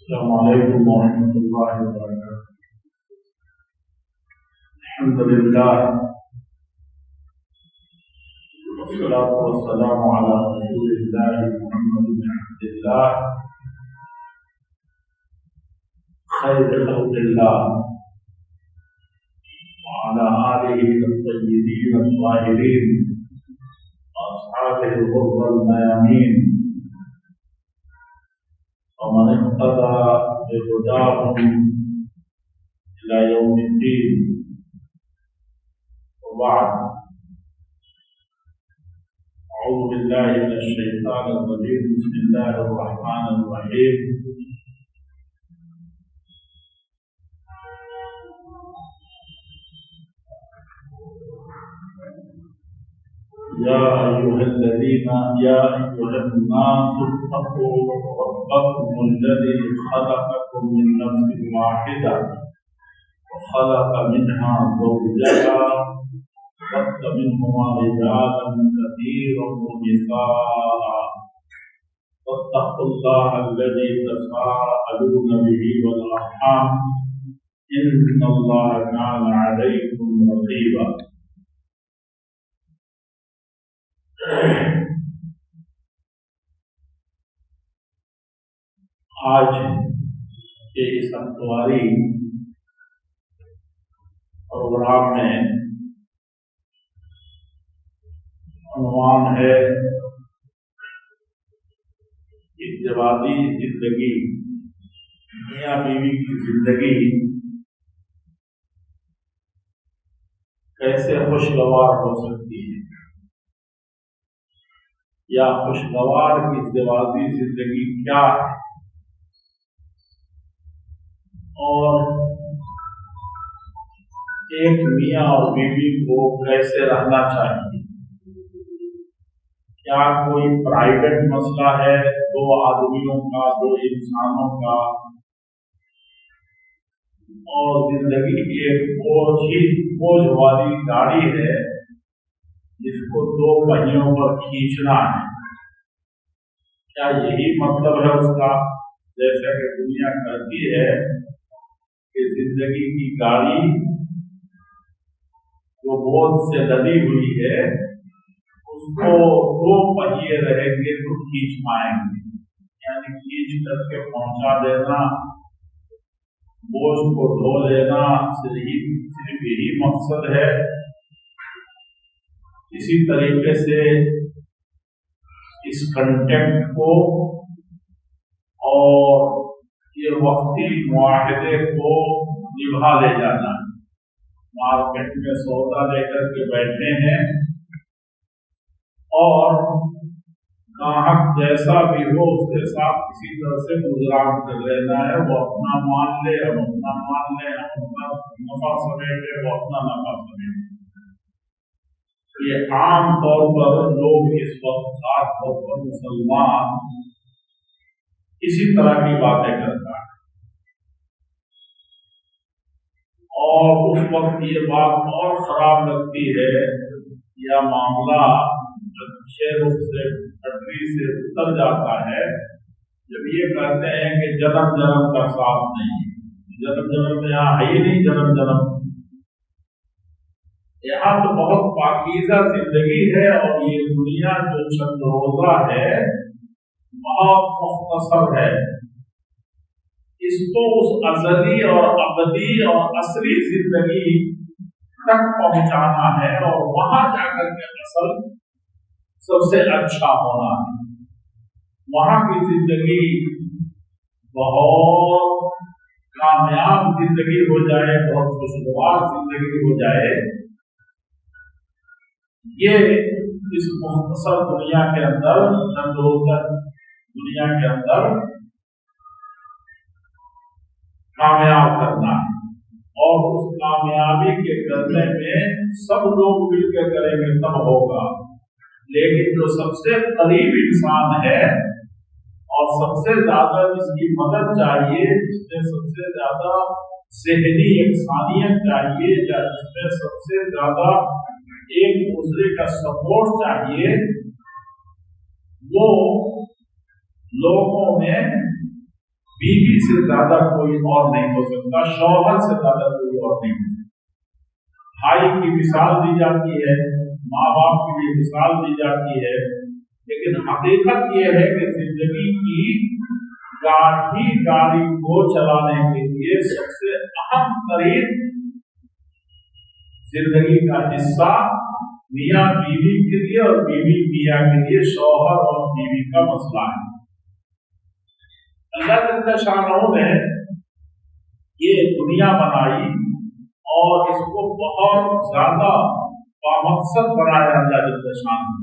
السلام علیکم ورحمۃ اللہ وبرکاتہ۔ الحمد للہ والصلاة والسلام على رسول اللہ محمد بن عبد اللہ خیر خلق اللہ وعلى آلہ الطیبین الطاہرین واصحابہ الغر الميامین ومن اقتدى بهداهم إلى يوم الدين، وبعد، أعوذ بالله من الشيطان الرجيم، بسم الله الرحمن الرحيم۔ يا أيها الناس اتقوا ربكم الذي خلقكم من نفس واحدة وخلق منها زوجها وبث منهما رجالا كثيرا ونساء واتقوا الله الذي تساءلون به والأرحام إن الله كان عليكم رقيبا۔ آج کے اس ہفتواری پروگرام میں عنوان ہے ازدواجی زندگی، میاں بیوی کی زندگی کیسے خوشگوار ہو سکتی ہے، یا خوشگوار ازدواجی زندگی کیا ہے، اور ایک میاں اور بیوی کو کیسے رہنا چاہیے۔ کیا کوئی پرائیویٹ مسئلہ ہے دو آدمیوں کا، دو انسانوں کا، اور زندگی کی ایک بوجھ والی گاڑی ہے جس کو دو پہیوں پر کھینچنا ہے؟ کیا یہی مطلب ہے اس کا؟ جیسا کہ دنیا کہتی ہے کہ زندگی کی گاڑی جو بوجھ سے لدی ہوئی ہے اس کو دو پہیے رہیں گے تو کھینچ پائیں گے، یعنی کھینچ کر کے پہنچا دینا، بوجھ کو ڈھو لینا، صرف یہی مقصد ہے۔ اسی طریقے سے اس کنٹیکٹ کو اور یہ وقتی معاہدے کو نبھا لے جانا۔ مارکیٹ میں سودا لے کر کے بیٹھے ہیں اور گاہک جیسا بھی ہو اس کے ساتھ کسی طرح سے گزارا کر لینا ہے، وہ اپنا مان لے، ہم اپنا مان لیں، ہم اپنا نفع سمیٹے، وہ اپنا نفع سمیٹے۔ یہ عام طور پر لوگ اس وقت خاص طور پر مسلمان اسی طرح کی باتیں کرتا ہے، اور اس وقت یہ بات اور خراب لگتی ہے یا معاملہ اچھے رخ سے پٹری سے اتر جاتا ہے جب یہ کہتے ہیں کہ جنم جنم کا ساتھ نہیں، جنم جنم یہاں ہے ہی نہیں، جنم جنم یہاں تو بہت پاکیزہ زندگی ہے، اور یہ دنیا جو چند روزہ ہے بہت مختصر ہے، اس کو اس ازلی اور ابدی اور عصری زندگی تک پہنچانا ہے، اور وہاں جا کر کے اصل سب سے اچھا ہونا ہے۔ وہاں کی زندگی بہت کامیاب زندگی ہو جائے، بہت خوشگوار زندگی ہو جائے، یہ اس مختصر دنیا کے اندر چند روزہ دنیا کے اندر کامیاب کرنا ہے، اور اس کامیابی کے کرنے میں سب لوگ مل کے کریں گے تب ہوگا۔ لیکن جو سب سے قریب انسان ہے اور سب سے زیادہ جس کی مدد چاہیے، جس میں سب سے زیادہ ذہنی یکسانیت چاہیے، یا جس میں سب سے زیادہ ایک دوسرے کا سپورٹ چاہیے، وہ لوگوں میں बीवी से ज्यादा कोई और नहीं हो सकता, शौहर से ज्यादा कोई और नहीं हो सकता। भाई की मिसाल दी जाती है, माँ बाप की भी मिसाल दी जाती है, लेकिन हकीकत यह है कि जिंदगी की गाड़ी को चलाने के लिए सबसे अहम तरीन जिंदगी का हिस्सा मियाँ बीवी के लिए और बीवी मियाँ के लिए शौहर और बीवी का मसला है। अल्लाह जल्ल शानहू ने ये दुनिया बनाई और इसको बहुत ज्यादा बामकसद बनाया अल्लाह जल्ल शानहू,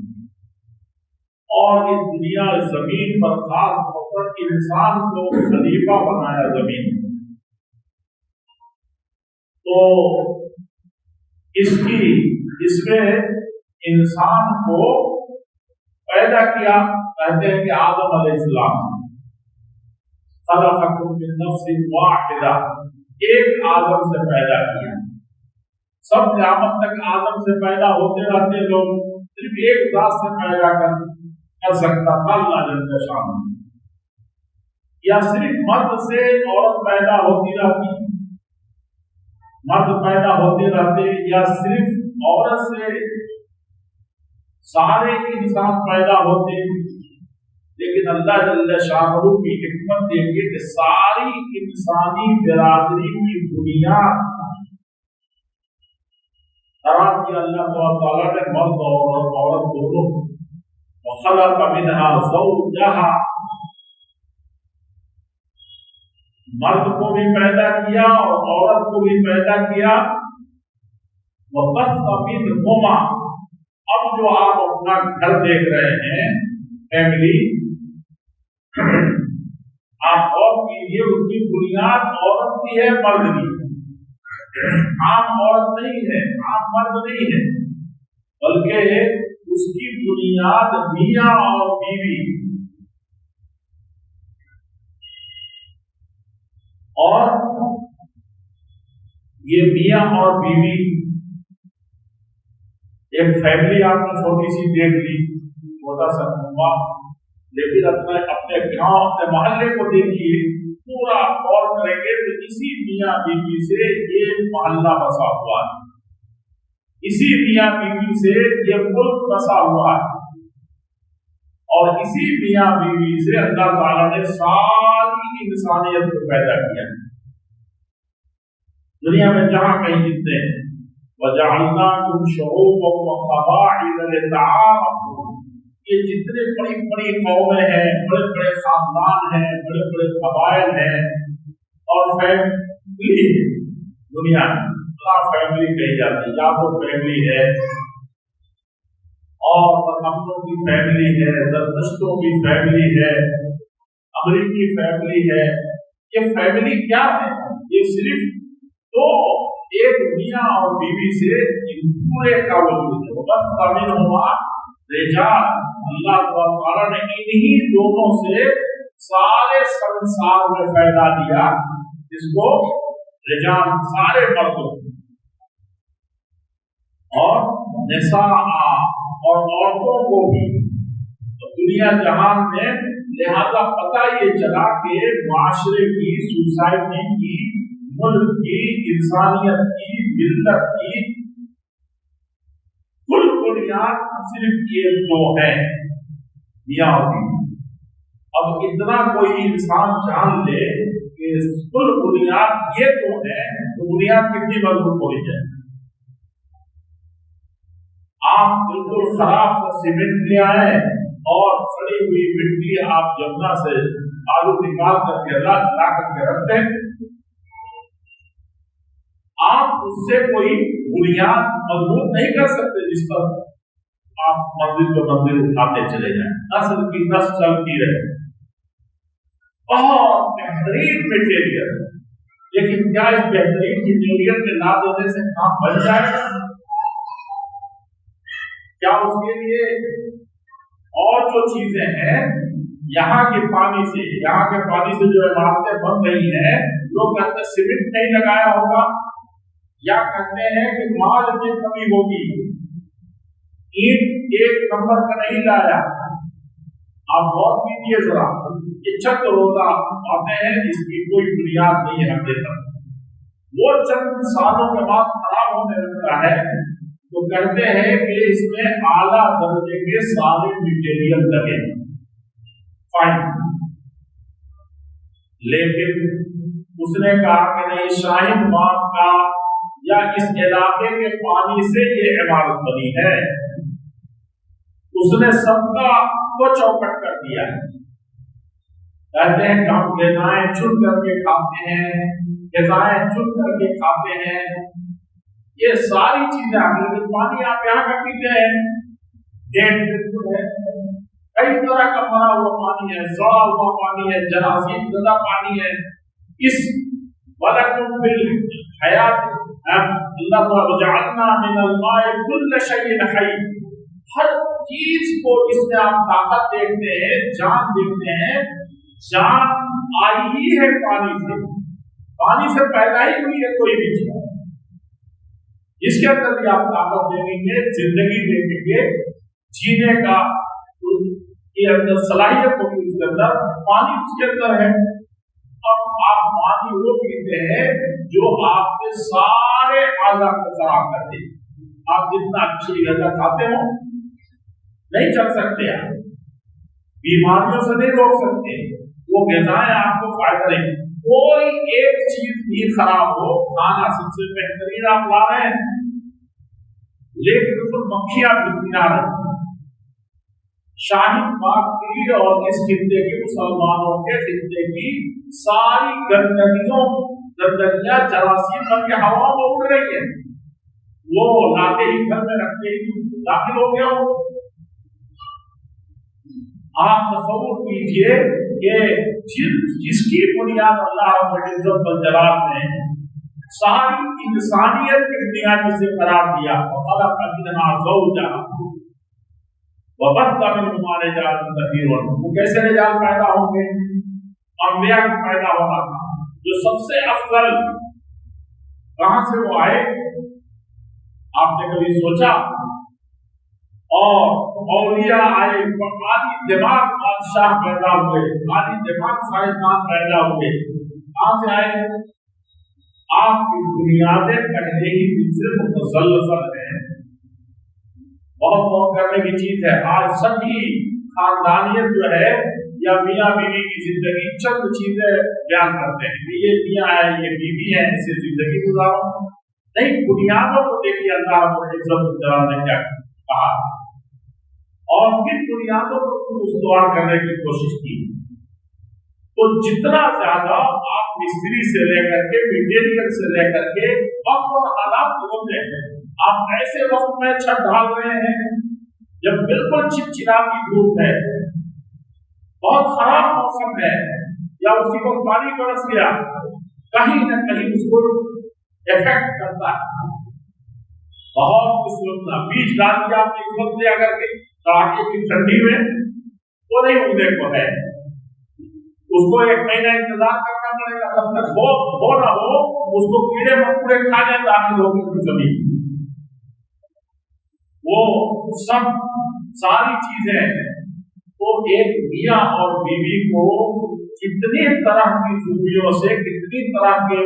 और इस दुनिया जमीन पर खास तौर पर इंसान को खलीफा बनाया जमीन। तो इसमें इंसान को पैदा किया, कहते हैं कि आदम अलैहिस्सलाम खलक़कुम मिन नफ्सिन वाहिदा, एक आदम से पैदा किया। सब क़यामत तक आदम से पैदा होते रहते लोग, सिर्फ एक जात से पैदा कर सकता था अल्लाह जल्ल शानहू, या सिर्फ मर्द से औरत पैदा होती रहती, मर्द पैदा होते रहते, या सिर्फ औरत से सारे इंसान पैदा होते। लेकिन अल्लाह जल्ल शानहू की हिकमत देखिए कि सारी इंसानी बिरादरी की बुनियाद करार दिया अल्लाह ताला ने मर्द और औरत दोनों, वखलक़ मिनहा ज़ौजहा, मर्द को भी पैदा किया और औरत को भी पैदा किया। वबस्स मिनहुमा, अब जो आप अपना घर देख रहे हैं फैमिली, आप और कीजिए, उसकी बुनियाद औरत की है, मर्द की। आम औरत नहीं है, आम मर्द नहीं है, बल्कि उसकी बुनियाद मियाँ और बीवी, और ये मियाँ और बीवी एक फैमिली आपने छोटी सी देख ली, छोटा सा कुंबा, लेकिन अपने गांव अपने मोहल्ले को देखिए, पूरा गौर करेंगे तो इसी मियाँ बीवी से ये मोहल्ला बसा हुआ है, इसी मियाँ बीवी से ये मुल्क बसा हुआ है, और इसी मियाँ बीवी से अल्लाह ताला ने सारी इंसानियत को पैदा किया। दुनिया में जहां कहीं जितने वजअलनाकुम शुऊबन व क़बाइल लितआरफू, ये जितने बड़ी बड़ी कौमें हैं, बड़े बड़े खानदान हैं, बड़े बड़े कबाइल हैं और फैमिली, दुनिया फैमिली कही जाती है, यादव फैमिली है और पठानों की फैमिली है, जरदश्तों की फैमिली है, अमरीकी फैमिली है। ये फैमिली क्या है? ये सिर्फ तो एक मियाँ और बीवी से पूरे का वजूद है। बस शामिल हुआ रिजाल, अल्लाह ताला ने इन्हीं दोनों से सारे संसार में पैदा दिया, जिसको रिजाल सारे मर्दों और निसा और औरतों को भी, तो दुनिया जहान में लिहाजा पता ये चला कि माशरे की, सोसाइटी की, मुल्क की, इंसानियत की, मिल्लत की कुल बुनियाद सिर्फ ये दो है, मियाँ और बीवी। अब इतना कोई इंसान जान ले कि कुल बुनियाद ये दो है, तो बुनियाद कितनी मजबूत होनी चाहिए। आप बिल्कुल खराब सा सीमेंट ले आए और सड़ी हुई मिट्टी आप जमुना से आलू निकाल करके ला करके रखते हैं, आप उससे कोई बुनियाद मजबूत नहीं कर सकते जिस पर आप मंजिल पे मंजिल उठाते चले जाएं, नस्ल की नस्ल चलती रहे। बहुत बेहतरीन मटेरियल, लेकिन क्या इस बेहतरीन मटेरियल के ला देने से काम बन जाएगा? क्या उसके लिए और जो चीजें हैं, यहाँ के पानी से जो इमारतें बन रही हैं, लोग कहते हैं सीमेंट नहीं लगाया होगा, या कहते हैं कि माल में कमी होगी, ईंट एक नंबर का नहीं लाया, آپ غور کیجیے ذرا، یہ چند روزہ آتے ہیں، اس کی کوئی بنیاد نہیں ہے ہم تک، وہ چند سالوں کے بعد خراب ہونے لگتا ہے تو کہتے ہیں کہ اس میں اعلیٰ درجے کے سارے مٹیریل لگے فائن، لیکن اس نے کہا کہ نہیں، شاہین باغ کا یا اس علاقے کے پانی سے یہ عمارت بنی ہے، اس نے سب کا وہ چوکٹ کر دیا ہے۔ کہتے ہیں کہ ہم غذائیں چن کر کے کھاتے ہیں، غذائیں چن کر کے کھاتے ہیں، یہ ساری چیزیں لیکن پانی آپ یہاں کا پیتے ہیں، ڈیڑھ بالکل ہے، کئی طرح کا مرا ہوا پانی ہے، سڑا ہوا پانی ہے، جراثیم زدہ پانی ہے، اس وَلَكُمْ فِي الْحَيَاةِ اللہ وَجَعَلْنَا مِنَ الْمَاءِ كُلَّ شَيْءٍ حَيٍّ، ہر چیز کو جس میں آپ طاقت دیکھتے ہیں، جان دیکھتے ہیں، جان آئی ہی ہے پانی سے، پانی سے پیدا ہی ہوئی ہے کوئی بھی چیز، اس کے اندر بھی آپ طاقت دیں گے، زندگی دیں گے، جینے کا یہ اندر صلاحیت ہوگی، اس کے اندر پانی اس کے اندر ہے۔ اب آپ پانی وہ پیتے ہیں جو آپ کے سارے اعضاء کو خراب کر دے، آپ جتنا اچھی غذا کھاتے ہو نہیں چل سکتے، آپ بیماریوں سے نہیں روک سکتے، وہ غذائیں آپ کو فائدہ دیں، کوئی ایک چیز بھی خراب ہو، کھانا سب سے بہترین آپ لا رہے ہیں لیکن اس کو مکھیاں بھرتی نہ رہی۔ شاہین باغ کی اور اس خطے کی، مسلمانوں کے خطے کی ساری گندگیاں جراثیم بن کے ہوا میں اڑ رہی ہیں، وہ لاتے ہی گھر میں رکھتے ہی داخل ہو گیا ہو۔ آپ تصور کیجئے کہ جس کی بنیاد اللہ رب العزت والجلال نے ساری انسانیت کی بنیاد سے قرار دیا، وَخَلَقَ مِنْهَا زَوْجَهَا وَبَثَّ مِنْهُمَا رِجَالًا كَثِيرًا، وہ کیسے رجال پیدا ہوں گے؟ انبیاء کو پیدا ہونا تھا، جو سب سے افضل، کہاں سے وہ آئے؟ آپ نے کبھی سوچا؟ اور اولیاء آئے، عالی دماغ بادشاہ پیدا ہوئے، عالی دماغ سائنسدان پیدا ہوئے، کہاں سے آئے؟ آپ کی بنیادیں پہلے ہی دن سے متزلزل ہیں۔ بہت غور کرنے کی چیز ہے، آج سبھی خاندانیت جو ہے یا میاں بیوی کی زندگی چند چیزیں بیان کرتے ہیں، یہ میاں ہے، یہ بیوی ہے، اسے زندگی گزارو، نہیں، بنیادوں کو دیکھیے اللہ رب العزت والجلال نے کیا کہا اور کن بنیادوں کو استوار کرنے کی کوشش کی۔ تو جتنا زیادہ آپ مستری سے لے کر کے میٹیریل سے لے کر کے وقت اور حالات ہوتے ہیں، آپ ایسے وقت میں چھت ڈال رہے ہیں جب بالکل چپچپاتی دھوپ ہے، بہت خراب موسم ہے، یا اسی کو پانی برس گیا، کہیں نہ کہیں اس کو افیکٹ کرتا ہے۔ بہت اس وقت بیج ڈال دیا آپ نے اس وقت لے کر کے کڑاکے کی ٹھنڈی میں، وہ نہیں اگنے کو ہے، اس کو ایک مہینہ انتظار کرنا پڑے گا، جب تک ہو نہ ہو اس کو کیڑے مکوڑے کھانے داخل ہو گئے زمین، وہ سب ساری چیزیں تو ایک میاں اور بیوی کو کتنی طرح کی خوبیوں سے، کتنی طرح کے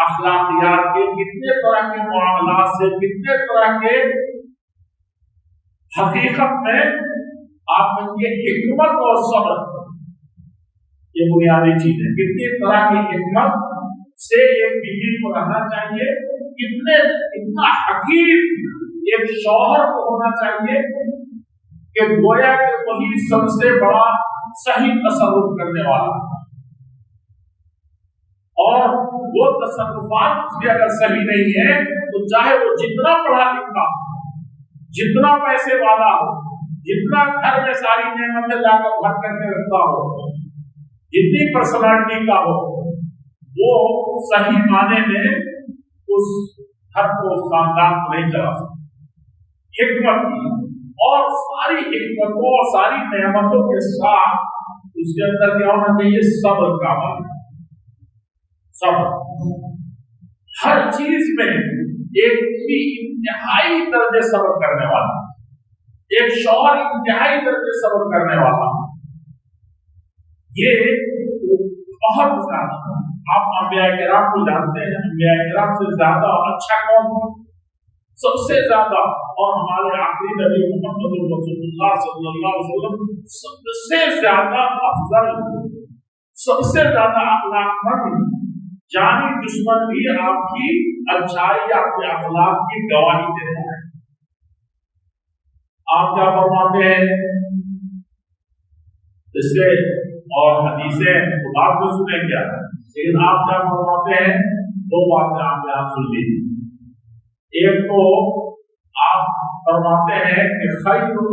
اخلاقیات کے، کتنے طرح کے معاملات سے، کتنے طرح کے حقیقت میں آپ یہ حکمت اور صبر، یہ بنیادی چیز ہے، کتنی طرح کی حکمت سے ایک بیوی کو رہنا چاہیے، کتنا حکیم ایک شوہر کو ہونا چاہیے کہ گویا کہ وہی سب سے بڑا صحیح تصرف کرنے والا، اور وہ تصرفات اس کے اگر صحیح نہیں ہے تو چاہے وہ جتنا پڑھا لکھا، جتنا پیسے والا ہو، جتنا گھر میں ساری نعمتیں لا کر بھر کر کے رکھتا ہو، جتنی پرسنالٹی کا ہو، وہ صحیح معنی میں اس گھر کو، اس خاندان کو نہیں چلا سکتا۔ حکمت کی اور ساری حکمتوں اور ساری نعمتوں کے ساتھ اس کے اندر کیا ہونا چاہیے؟ صبر کا عمل، صبر، ہر چیز میں ایک انتہائی درجے صبر کرنے والا، ایک شوہر انتہائی درجے صبر کرنے والا، یہ بہت زیادہ آپ انبیاء کرام کو جانتے ہیں، انبیاء کرام سے زیادہ اچھا کون ہے؟ سب سے زیادہ، اور ہمارے آخری نبی محمد رسول اللہ صلی اللہ علیہ وسلم سب سے زیادہ افضل، سب سے زیادہ اخلاق مند، جانی دشمن بھی آپ کی اچھائی، آپ کے اخلاق کی گواہی دے رہا ہے۔ آپ کیا فرماتے ہیں اس سے اور حدیثیں تو آپ کو سنیں گیا، لیکن آپ کیا فرماتے ہیں؟ دو باتیں آپ یہاں سن لیجیے۔ ایک تو آپ فرماتے ہیں کہ خیرکم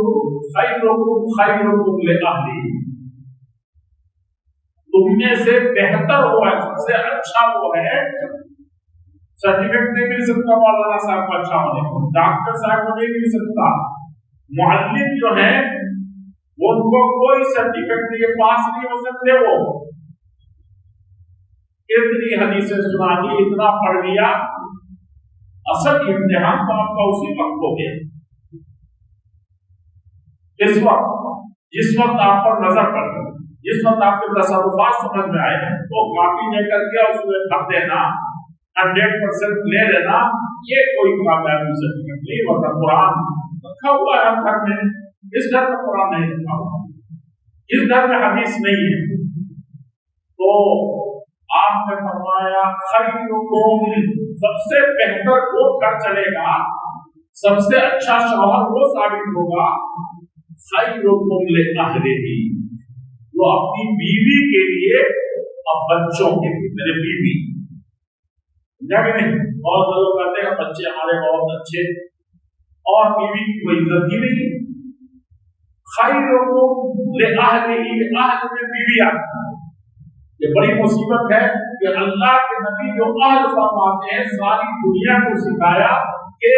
خیرکم لأہلہ، تم میں سے بہتر وہ ہے، سب سے اچھا وہ ہے۔ سرٹیفکیٹ نہیں مل سکتا مولانا صاحب کو اچھا ہونے کو، ڈاکٹر صاحب کو نہیں مل سکتا، معلم جو ہے ان کو کوئی سرٹیفکیٹ نہیں، پاس نہیں ہو سکتے۔ وہ اتنی حدیثیں سنا دی، اتنا پڑھ لیا، اصل امتحان تو آپ کا اسی وقت ہو گیا، اس وقت جس وقت آپ پر نظر پڑے، جس وقت آپ کے تصرفات سمجھ میں آئے تو کاپی لے کر کے اس میں بھر دینا، 100% لے لینا، یہ کوئی کامیابی سرٹیفکیٹ نہیں ہوتا۔ قرآن رکھا ہوا ہے گھر میں، اس گھر میں قرآن نہیں رکھا ہوا، اس گھر میں حدیث نہیں ہے، تو آپ نے فرمایا خیرکم، سب سے بہتر وہ گھر چلے گا، سب سے اچھا شوہر وہ ثابت ہوگا خیرکم لأہلہ، وہ اپنی بیوی کے لیے اور بچوں کے لیے، میرے بیوی جب نہیں، بہت لوگ کہتے ہیں بچے ہمارے بہت اچھے اور بیوی کی کوئی عزت ہی نہیں۔ خیرکم لأہلہ، اہل میں بیوی آتی ہے، یہ بڑی مصیبت ہے کہ اللہ کے نبی جو اہل فرماتے ہیں، ساری دنیا کو سکھایا کہ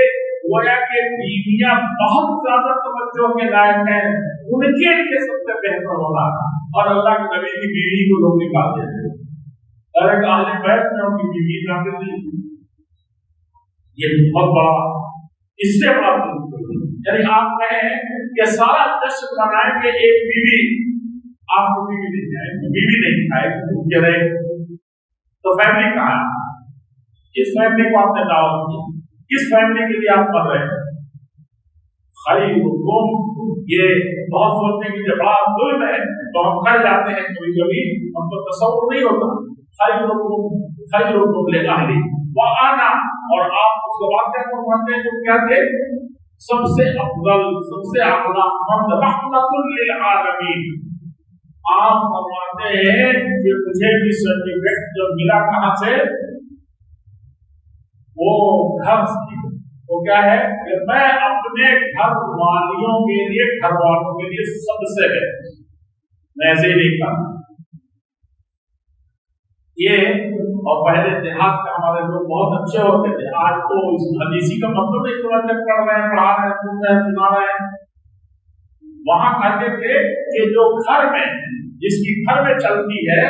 گویا کہ بیویاں بہت زیادہ توجہ کے لائق ہیں، ان کے لیے سب سے بہتر ہوگا، اور اللہ کے نبی کی بیوی کو لوگ نکال دیتے ہیں، اور ایک اہل بیت میں ان کی بیوی نکال دیتی، یہ بہت بڑا، اس سے بڑا، یعنی آپ کہیں کہ سارا جشن منائیں گے ایک بیوی، آپ کو بیوی نہیں آئے، بیوی نہیں آئے کہ رہے تو فیملی کہاں ہے؟ کس فیملی کو آپ نے دعوت کی؟ کس فیملی کے لیے آپ پڑھ رہے ہیں؟ خیرکم، یہ بہت سوچنے کی جب بڑا ظلم ہے تو ہم کر جاتے ہیں، کبھی کبھی ہم کو تصور نہیں ہوتا۔ خیرکم خیرکم لأہلہ وأنا، اور آپ اس واقعہ کو پڑھتے ہیں تو کیا تھے؟ سب سے افضل، سب سے اخلاق مند، رحمت للعالمین۔ آپ فرماتے ہیں کہ مجھے بھی سرٹیفکیٹ جو ملا کہاں سے؟ وہ گھر سے، وہ کیا ہے کہ میں اپنے گھر والیوں کے لیے، گھر والوں کے لیے سب سے ہے، میں ایسے ہی نہیں کرتا یہ۔ اور پہلے دیہات کا ہمارے لوگ بہت اچھے ہوتے تھے، آج تو اس حدیثی کا مطلب نہیں سمجھتے، پڑھ رہے ہیں، پڑھا رہے ہیں، سن رہے ہیں، سنا رہے ہیں۔ وہاں کہتے تھے کہ جو گھر میں، جس کی گھر میں چلتی ہے،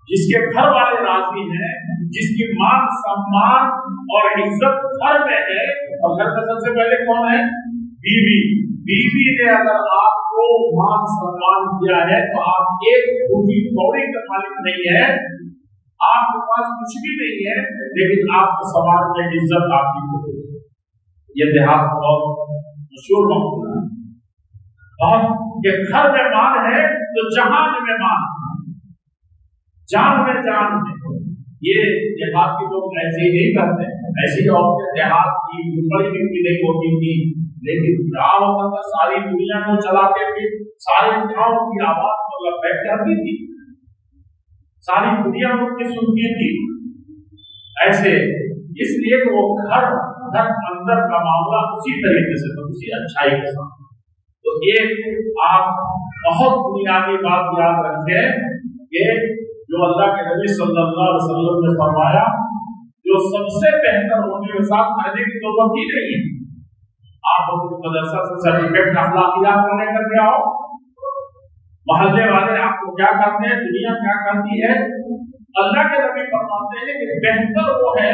جس کے گھر والے راضی ہیں، جس کی مان سمان اور عزت گھر میں ہے، اور گھر میں سب سے پہلے کون ہے؟ بیوی۔ بیوی نے اگر آپ کو مان سمان کیا ہے تو آپ ایک روٹی کوڑی کا مالک نہیں ہے، آپ کے پاس کچھ بھی نہیں ہے، لیکن آپ کو سماج میں عزت آپ کی ہوگی۔ یہ دیہات بہت مشہور مقولہ ہے، بہت کہ گھر میں مان ہے تو جہان میں مان، جان میں جان ہے۔ یہ دیہات کے لوگ ایسے ہی نہیں کرتے، ایسی عورتیں دیہات کی بڑی بھی نہیں ہوتی تھی، لیکن کیا ہوتا تھا، ساری دنیا کو چلاتے تھے، سارے گاؤں کی آواز کو لبیک کرتی تھی، ساری دنیا ان کی سنتی تھی، ایسے اس لیے کہ وہ گھر اندر کا معاملہ اسی طریقے سے تھا، اسی اچھائی کے ساتھ۔ تو ایک آپ بہت بنیادی بات یاد رکھیں کہ جو اللہ کے نبی صلی اللہ علیہ وسلم نے فرمایا، جو سب سے بہتر ہونے کے ساتھ پڑھنے کی ضرورت ہی نہیں ہے۔ آپ اپنے مدرسہ سے سرٹیفکیٹ اخلاقیات کو لے کر کے آؤ، محلے والے آپ کو کیا کرتے ہیں، دنیا کیا کرتی ہے، اللہ کے نبی فرماتے ہیں کہ بہتر وہ ہے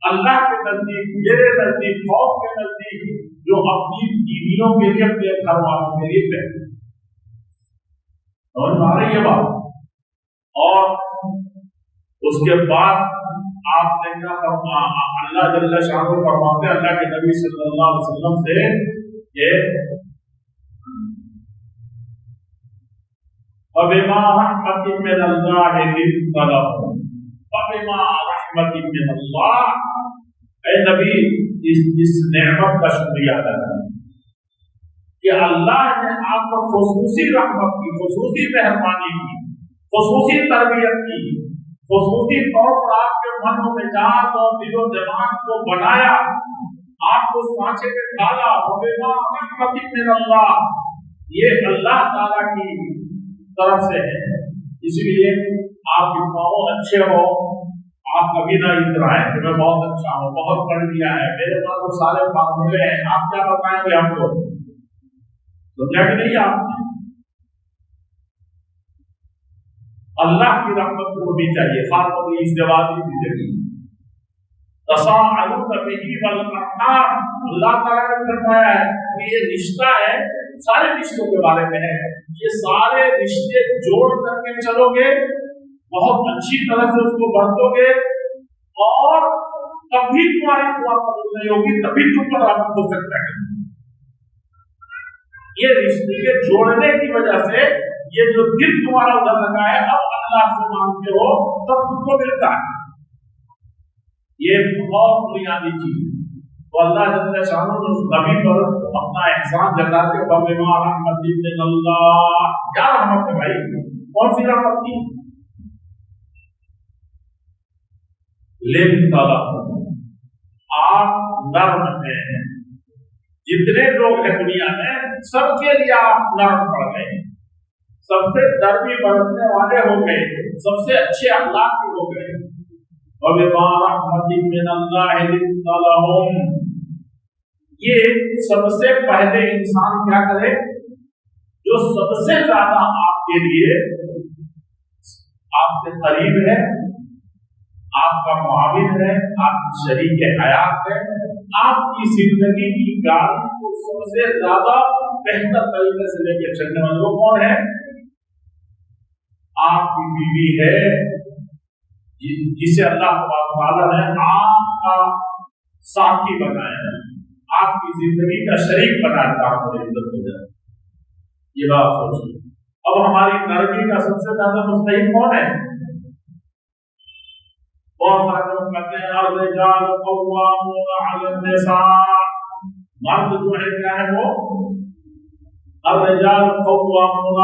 اللہ کے نزدیک، میرے نزدیک، قوم کے نزدیک، جو اپنی بیویوں کے لیے، اپنے گھر والوں کے لیے بہتر۔ سمجھ میں آ رہی ہے بات؟ اور اس کے بعد آپ نے کیا فرمایا؟ اللہ جل شانہ فرماتے ہیں اللہ کے نبی صلی اللہ علیہ وسلم سے کہ فَبِمَا رَحْمَةٍ مِّنَ اللَّهِ لِنتَ لَهُمْ فَبِمَا رَحْمَةٍ مِّنَ اللَّهِ، اے نبی اس نعمت کا شکریہ ادا کریں کہ اللہ نے آپ کو خصوصی رحمت کی، خصوصی مہربانی کی، خصوصی تربیت کی، خصوصی طور پر آپ کے من و مزاج اور دل و دماغ کو بنایا، آپ کو سانچے میں ڈالا۔ فَبِمَا رَحْمَةٍ مِّنَ اللَّهِ، یہ اللہ تعالیٰ کی طرف سے ہے۔ اسی لیے آپ کے پاؤں اچھے ہو، آپ کبھی نہ اترائیں کہ میں بہت اچھا ہوں، بہت پڑھ لیا ہے، میرے پاس تو سارے فارمولے ہیں، آپ کیا بتائیں گے ہم کو؟ تو کیا کہ نہیں، آپ اللہ کی رحمت کو بھی چاہیے، خاص طور پر اس جوابی زندگی تساءلون به والارحام، اللہ تعالیٰ نے فرمایا ہے کہ یہ رشتہ ہے، سارے رشتوں کے بارے میں ہے، یہ سارے رشتے جوڑ کر کے چلو گے، بہت اچھی طرح سے اس کو بڑھو گے، اور کبھی تمہاری دعا قبول نہیں ہوگی، تبھی تم پر رحمت ہو سکتا ہے۔ یہ رشتے کے جوڑنے کی وجہ سے یہ جو دل تمہارا ادھر لگا ہے، اب اللہ سے مانگتے ہو تب تم کو ملتا ہے۔ یہ بہت بنیادی چیز ہے۔ تو اللہ جل شانہ نے اس نبی پر اپنا احسان جتاتے ہوئے بما رحمت من اللہ، کیا رحمت ہے بھائی؟ کون سی رحمت تھی؟ لنت لہم، آپ نرم ہیں، جتنے لوگ ہیں دنیا میں سب کے لیے آپ نرم پڑ گئے، سب سے نرمی برتنے والے ہو گئے، سب سے اچھے اخلاق کے ہو گئے۔ وَبِمَا رَحْمَةٍ مِّنَ اللَّهِ لِنتَ لَهُمْ، یہ سب سے پہلے انسان کیا کرے؟ جو سب سے زیادہ آپ کے لیے آپ کے قریب ہے، آپ کا معاون ہے، آپ کی شریک حیات ہے، آپ کی زندگی کی گاڑی کو سب سے زیادہ بہتر طریقے سے لے کے چلنے والے لوگ کون ہے؟ آپ کی بیوی ہے، جسے اللہ تعالیٰ نے آپ کا ساتھی بنایا ہے، آپ کی زندگی کا شریک بنایا ہے، آپ کو عزت ہو جائے۔ یہ بات سوچیے۔ اب ہماری نرمی کا سب سے زیادہ مستحق کون ہے؟ بہت سارے لوگ کہتے ہیں الرجال قوامون علی النساء، مرد جو ہے کیا ہے وہ؟ الرجال قوامون،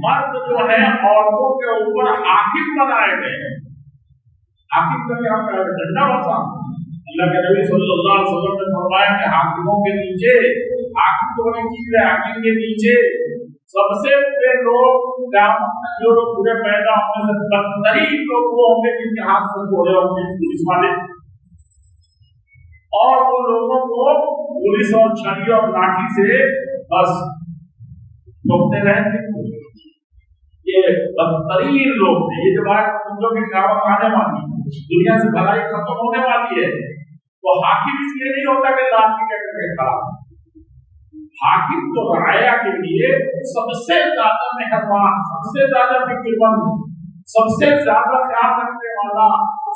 مرد جو ہے عورتوں کے اوپر حاکم بنائے گئے ہیں۔ حاکم کا کیا مطلب ہے؟ ڈنڈا وسا۔ اللہ کے نبی صلی اللہ علیہ وسلم نے فرمایا کہ حاکموں کے نیچے، حاکم تو بڑی چیز ہے، حاکم کے نیچے سب سے بڑے لوگ قیامت میں جو لوگ پورے پیدا ہونے سے بدترین لوگ وہ ہوں گے جن کے ہاتھ سے گھوڑے ہوں گے، پولیس والے، اور وہ لوگوں کو پولیس اور چھری اور لاٹھی سے بس ٹھوکتے رہیں گے۔ یہ بدترین لوگ ہیں۔ یہ جب آئے سمجھو کہ قیامت آنے والی ہے، دنیا سے بھلائی ختم ہونے والی ہے، تو حاکم اس لیے نہیں ہوتا کہ لاٹھی کے کر کے کھڑا، حاکم تو رعایا کے لیے سب سے زیادہ مہربان، سب سے زیادہ فکر مند، سب سے زیادہ خیال رکھنے والا،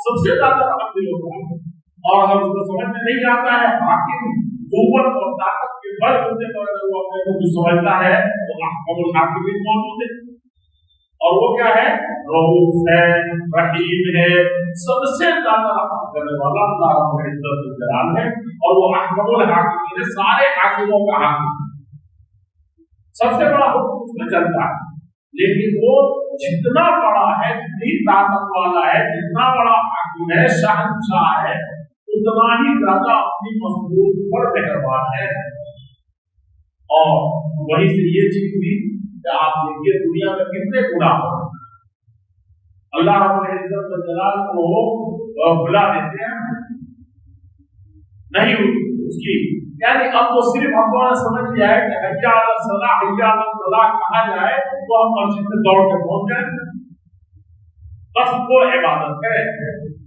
سب سے زیادہ عقل ہوتا ہے۔ اور اگر اس کو سمجھ میں نہیں آتا ہے حاکم قوت اور طاقت کے بل ہونے پر اگر وہ اپنے کو کچھ سمجھتا ہے تو احکم الحاکمین موجود ہے، اور وہ کیا ہے؟ رؤوف ہے، رحیم ہے، سب سے زیادہ رحم کرنے والا اللہ رب العزت والجلال ہے، اور وہ احکم الحاکمین ہے، سارے حاکموں کا حاکم، سب سے بڑا حکم اس میں چلتا ہے۔ لیکن وہ جتنا بڑا ہے، جتنی طاقت والا ہے، جتنا بڑا حاکم ہے، شہنشاہ ہے، اتنا ہی زیادہ اپنی مخلوق پر مہربان ہے۔ اور وہیں سے یہ چیز بھی کہ آپ دیکھیے دنیا میں کتنے گناہ ہو، اللہ رب العزت والجلال کو بلا دیتے ہیں، نہیں اس کی، یعنی اب وہ صرف ہم نے سمجھ لیا ہے کہ حی علی الصلاۃ، حی علی الفلاح کہا جائے تو ہم مسجد میں دوڑ کے پہنچ جائیں، بس وہ عبادت ہے،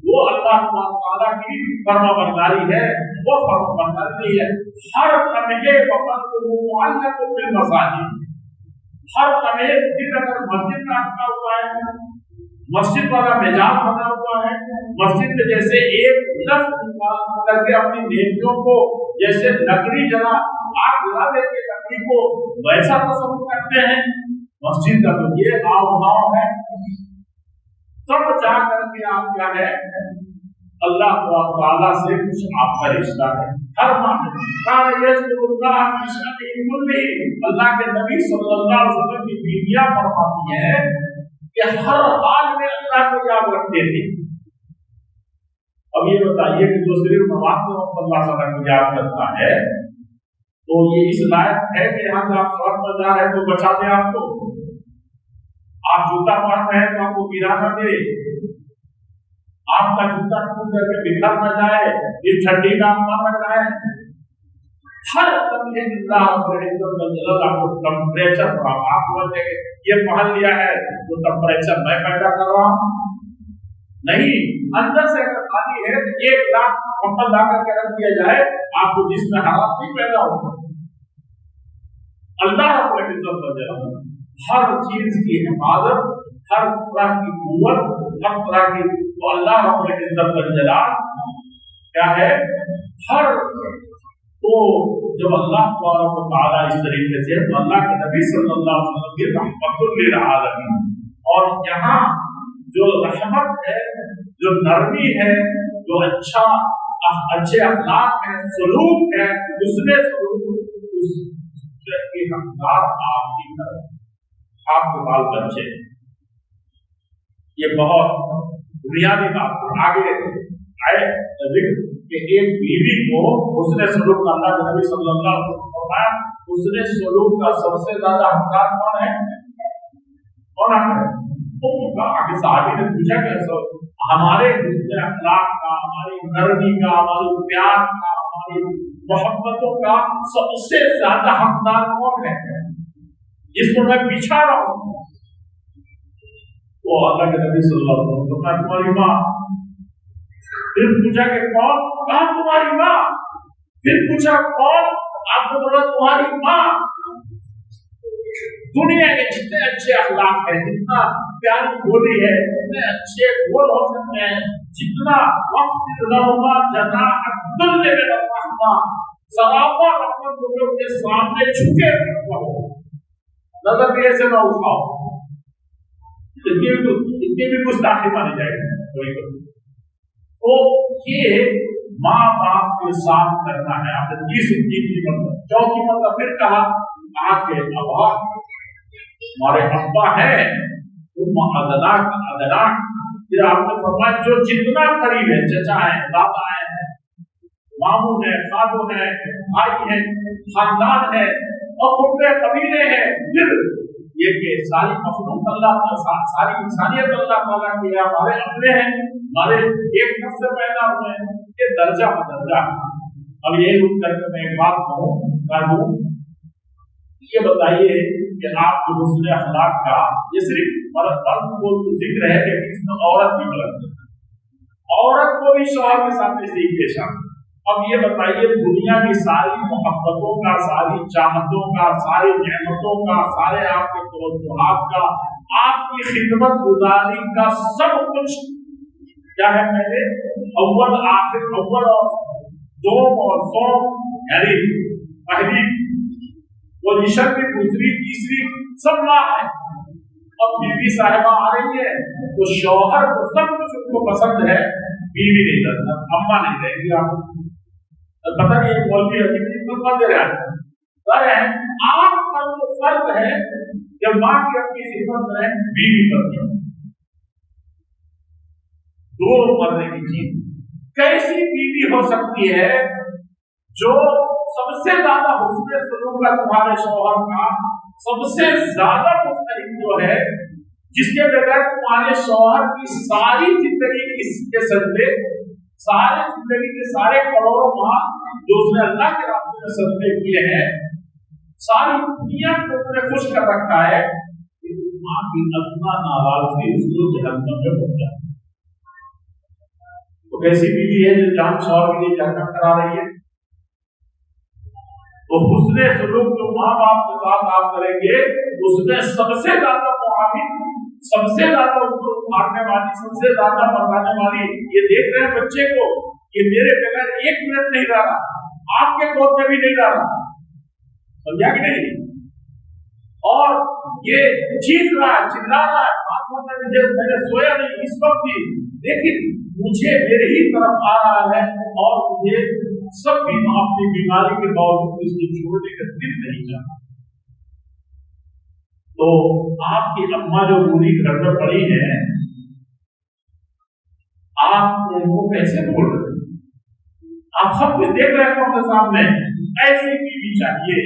وہ اللہ تعالیٰ کی فرما برداری ہے، وہ فرما برداری نہیں ہے۔ ہر لمحے وقت وہ معلق بالمساجد، हर लम्हे दिन अगर मस्जिद में अटका हुआ है, मस्जिद वाला मिजाज बना हुआ है, मस्जिद में जैसे एक लफ्ज करके अपनी नेकियों को जैसे लकड़ी जला आग जला देते लकड़ी को वैसा पसंद करते हैं, मस्जिद का तो ये हाव भाव है। तब जा करके आप क्या है अल्लाह ताला से कुछ आपका रिश्ता है। हर अल्लाह के नबी सल्लल्लाहु अलैहि वसल्लम की बीवियां फरमाती हैं कि हर हाल में अल्लाह को याद रखते थे। अब ये बताइए कि जो सिर्फ नमाज में अल्लाह ताला को याद करता है तो ये इस लायक है कि यहाँ से आप सड़क पर जा रहे हैं तो बचा दे आपको, आप जूता पहन रहे हैं तो आपको गिरा न दे, आपका जूता टूट करके बिखर न जाए, इस ठंडी का अपमान न जाए। हर लम्हे आपको टेम्परेचर आप बोलते ये पहन लिया है तो टेम्परेचर मैं पैदा कर रहा हूँ नहीं, अंदर से अगर खाली है तो 1 लाख कंबल ला करके रख दिया जाए आपको जिसमें हालात नहीं पैदा होगा। अल्लाह अपने इज्जत कर देगा, हर चीज की हिफाजत, हर तरह की कुव्वत, हर तरह की तो अल्लाह अपने इज्जत कर जलाल क्या है हर। तो जब अल्लाह ताला इस तरीके से तो अल्लाह के नबी सल्लल्लाहु अलैहि वसल्लम की रहमतुल लिल आलमीन, और यहाँ जो रहमत है, जो नरमी है, जो अच्छे अखलाक है, सलूक है, उसमें उसके हकदार आपकी तरफ आपके बाल बच्चे। ये बहुत बुनियादी बात आगे आए कि एक बीवी को उसने सलूक अल्लाह के नबी सल्लल्लाहु अलैहि वसल्लम फरमाया उसने सलूक का सबसे ज्यादा हकदार कौन है, कौन है उनका। आगे साहबी ने पूछा कैसे हमारे हुस्न अखलाक का, हमारी नरमी का, हमारी प्यार का, हमारी मोहब्बतों का सबसे ज्यादा हकदार कौन है जिसको मैं पीछा रहा हूं। वो अल्लाह के नबी सल्लल्लाहु अलैहि वसल्लम ने तुम्हारी माँ। फिर पूछा कि कौन, कहा तुम्हारी माँ। फिर पूछा कौन, आपको बोला तुम्हारी माँ। दुनिया के जितने अच्छे अखलाक है, जितना प्यारी बोली है, जितने अच्छे बोल हो सकते हैं, जितना वक्त सलामा रहमत लोगों के सामने झुके रहो, नजर भी ऐसे ना उठाओ, इतनी भी गुस्ताखी मानी जाएगी। तो ये माँ बाप के साथ करना है। आपने तीसरी मतलब, चौथी मतलब फिर कहा आपके अबा हमारे अब्बा है अदना। फिर आपने फरमाया जो जितना करीब है, चचा है, दादा है, मामू है, खादू है, भाई है, खानदान है और खुदे कबीले हैं। फिर ये कि सारी मखलूक अल्लाह, सारी इंसानियत अल्लाह ताला की हमारे अपने हैं, हमारे एक नफ्स से पैदा हुए हैं, ये दर्जा बदर्जा। अब ये रुक करके मैं एक बात कहूँ, ये बताइए कि आप जो हुस्न अखलाक का ये सिर्फ मर्द को जिक्र है कि इसमें औरत भी गलत है, औरत को भी शौहर के साथ नजदीक पेश आना। अब ये बताइए दुनिया की सारी मोहब्बतों का, सारी चाहतों का, सारी नेमतों का, सारे आपके तवज्जुहात का, आपकी खिदमत गुजारी का सब कुछ क्या है, पहले अव्वल आखिर, अव्वल और दो और सौ, यानी पहली पोजीशन की, दूसरी, तीसरी सब माँ है। अब बीवी साहिबा आ रही है तो शौहर को सब कुछ उनको पसंद है, बीवी नहीं लगता, अम्मा नहीं रहेगी। आप पता नहीं एक मौलवी दे रहा है आप पर तो फर्क है जब माँ की अपनी खिदमत में बीवी करती है, दो मरने की चीज। कैसी बीवी हो सकती है जो सबसे ज्यादा हुस्न सलूक का तुम्हारे शौहर का सबसे ज्यादा मुस्तहिक जो है, जिसके बगैर तुम्हारे शौहर की सारी जिंदगी के सजदे, सारी जिंदगी के सारे करोड़ों माह जो उसने अल्लाह के रास्ते में सजदे किए हैं, सारी दुनिया को उसने खुश कर रखा है, माँ की अदना नाराजगी उसको जहन्नम में पहुंचा। तो कैसी बीवी है जो जान शौहर के लिए जहन्नम करा रही है। तो हुस्ने सलूक जो माँ बाप के साथ आप करेंगे उसमें सबसे ज्यादा मुआविन, सबसे ज्यादा उसको मारने वाली, सबसे ज्यादा बताने वाली, ये देख रहे हैं बच्चे को कि मेरे बगैर 1 मिनट नहीं रहा, आपके गोद में भी नहीं रहा, समझा कि नहीं? और ये चीख रहा है, चिल्ला रहा है, आंखों में मैंने सोया नहीं इस वक्त भी, लेकिन मुझे मेरे ही तरफ आ रहा है और मुझे सब भी अपनी बीमारी के बावजूद इसको छोड़ने का दिल नहीं चाहता। तो आपकी अम्मा जो पूरी घर में पड़ी है, आप उनको कैसे बोल रहे हैं? आप सब कुछ देख रहे हैं अपने सामने। ऐसी बीवी चाहिए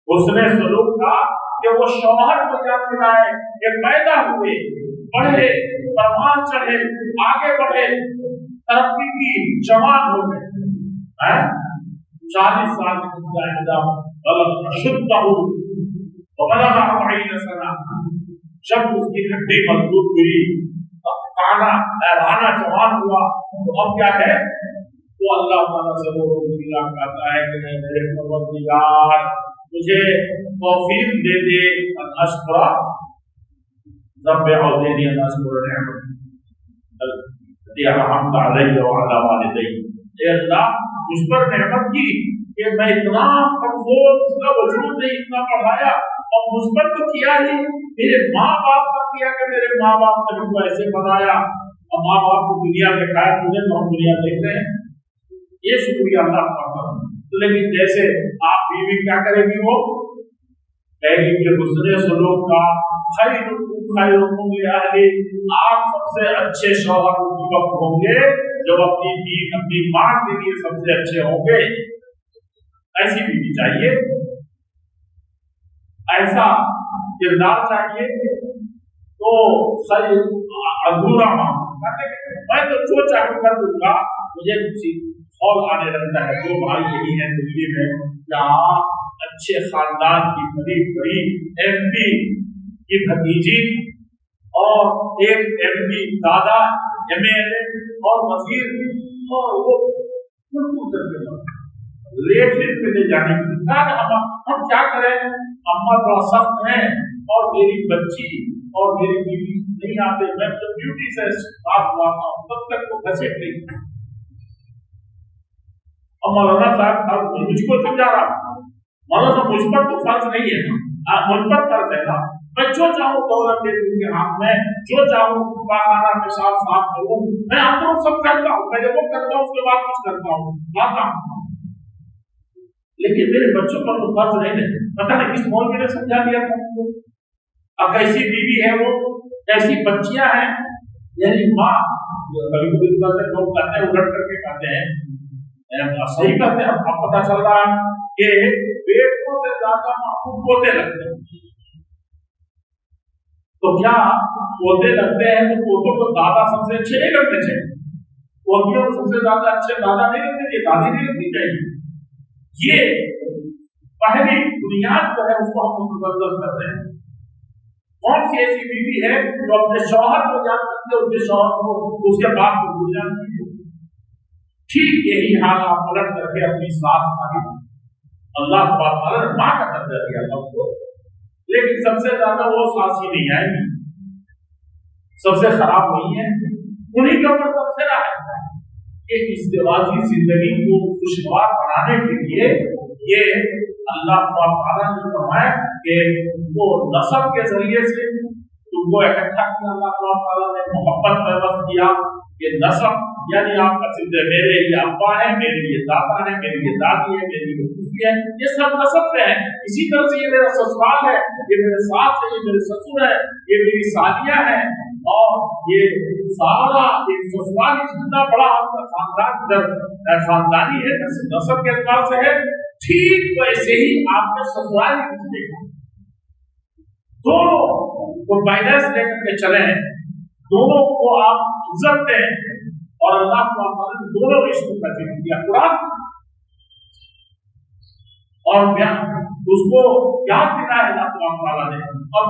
उसने सलूक का कि वो शौहर को याद दिलाए कि पैदा हुए, बढ़े, परवान चढ़े, आगे बढ़े, तरक्की की, जवान हो गए, 40 साल जब उसकी हड्डी मजबूत हुई, काना लहराना जवान हुआ, तो अब क्या है? वो अल्लाह ताला से वो कहता है कि मेरे परवरदिगार मुझे तौफीक दे दे अशकुरा रब्बे औज़िनी अन अशकुरा निअमतक अनअमत अलैहि व अला वालिदैहि। ए अल्लाह, मुझ पर नेमत की कि मैं इतना कमजोर, उसका वजूद नहीं इतना बढ़ाया, और मुझ पर तो किया ही, मेरे माँ बाप पर किया कि मेरे माँ बाप ने हमको ऐसे बनाया, और माँ बाप को दुनिया में खाया तुझे, तो हम दुनिया देखते हैं, ये शुक्रिया अल्लाह का। लेकिन जैसे आप बीवी क्या करेगी, वो कहेगी कि हुस्ने सलूक का आप सबसे अच्छे शौहर उस वक्त होंगे जब अपनी दीन, अपनी माँ के लिए सबसे अच्छे होंगे। ऐसी बीवी चाहिए, ऐसा किरदार चाहिए। तो सही अधूरा मैं तो जो चाहूँ कर दूंगा, मुझे और आने लगता है। दो भाई यही है दिल्ली में, जहाँ अच्छे खानदान की बड़ी बड़ी MP की भतीजी और एक MP दादा MLA और वजीर, और वो लेट में ले जाने की हम क्या करें? अम्मा बड़ा सख्त है और मेरी बच्ची और मेरी बीवी नहीं आते, मैं तो ड्यूटी से बात लाता हूँ, तब तक वो घसीट नहीं। अब मौलाना साहब मुझको समझा रहा, मौलाना साहब मुझ पर तो फर्ज नहीं है ना, मुझ पर फर्ज है ना, मैं जो चाहूँ दौलत दे दूँ के हाथ में, जो चाहूँ पाखाना पेशाब साफ करूँ, मैं आप लोग सब करता हूँ, पहले वो करता हूँ, उसके बाद कुछ करता हूँ, लाता हूँ, लेकिन मेरे बच्चों पर तो फर्ज नहीं है। पता नहीं किस मौलवी ने समझा दिया था उनको। अब कैसी बीवी है वो, कैसी बच्चियां हैं, यानी माँ कभी कभी लोग कहते हैं, उलट करके कहते हैं, सही कहते हैं। अब पता चल रहा है कि बेटों से ज्यादा महबूब पोते लगते हैं। तो क्या पोते लगते हैं तो पोतों को दादा सबसे अच्छे नहीं लगते चाहिए? पोतियों को सबसे ज्यादा अच्छे दादा नहीं लगते चाहिए, दादी नहीं लगती चाहिए। ये पहली बुनियाद जो है उसको हम मुसलसल करते हैं। कौन सी ऐसी बीवी है जो अपने शौहर को याद करती है, उसके शौहर को, उसके बाप को भूल जाती है? ठीक यही हाल आप पलट करके अपनी सास का, अल्लाह ताला ने माँ का दर्जा दिया सबको, लेकिन सबसे ज्यादा वो सास ही नहीं आएगी, सबसे खराब वही है, उन्हीं के ऊपर सबसे रहा है कि इज़्दिवाजी जिंदगी को खुशगवार बनाने के लिए ये अल्लाह ताला ने फरमाया कि वो नस्ब के जरिए से तुमको इकट्ठा किया, अल्लाह ताला ने मोहब्बत पैदा किया। ये नस्ब यानी आपका सिद्ध मेरे ये अब्बा है, मेरे ये दादा है, मेरी ये दादी है, मेरी ये फूफी है, ये सब नस्ब है। इसी तरह से ये मेरा ससुराल है, ये मेरे सास है, ये मेरे ससुर है, ये मेरी सालियां है, और ये सारा एक ससुराल जितना बड़ा आपका खानदान खानदानी है, नस्ब के एतबार से है, ठीक वैसे ही आपके ससुराल दोनों को बैलेंस लेकर के चले, दोनों को आप इज्जत दें, और अल्लाह ताला ने दोनों रिश्तों का जिक्र किया कुरान, और उसको याद दिलाया अल्लाह ताला ने। अब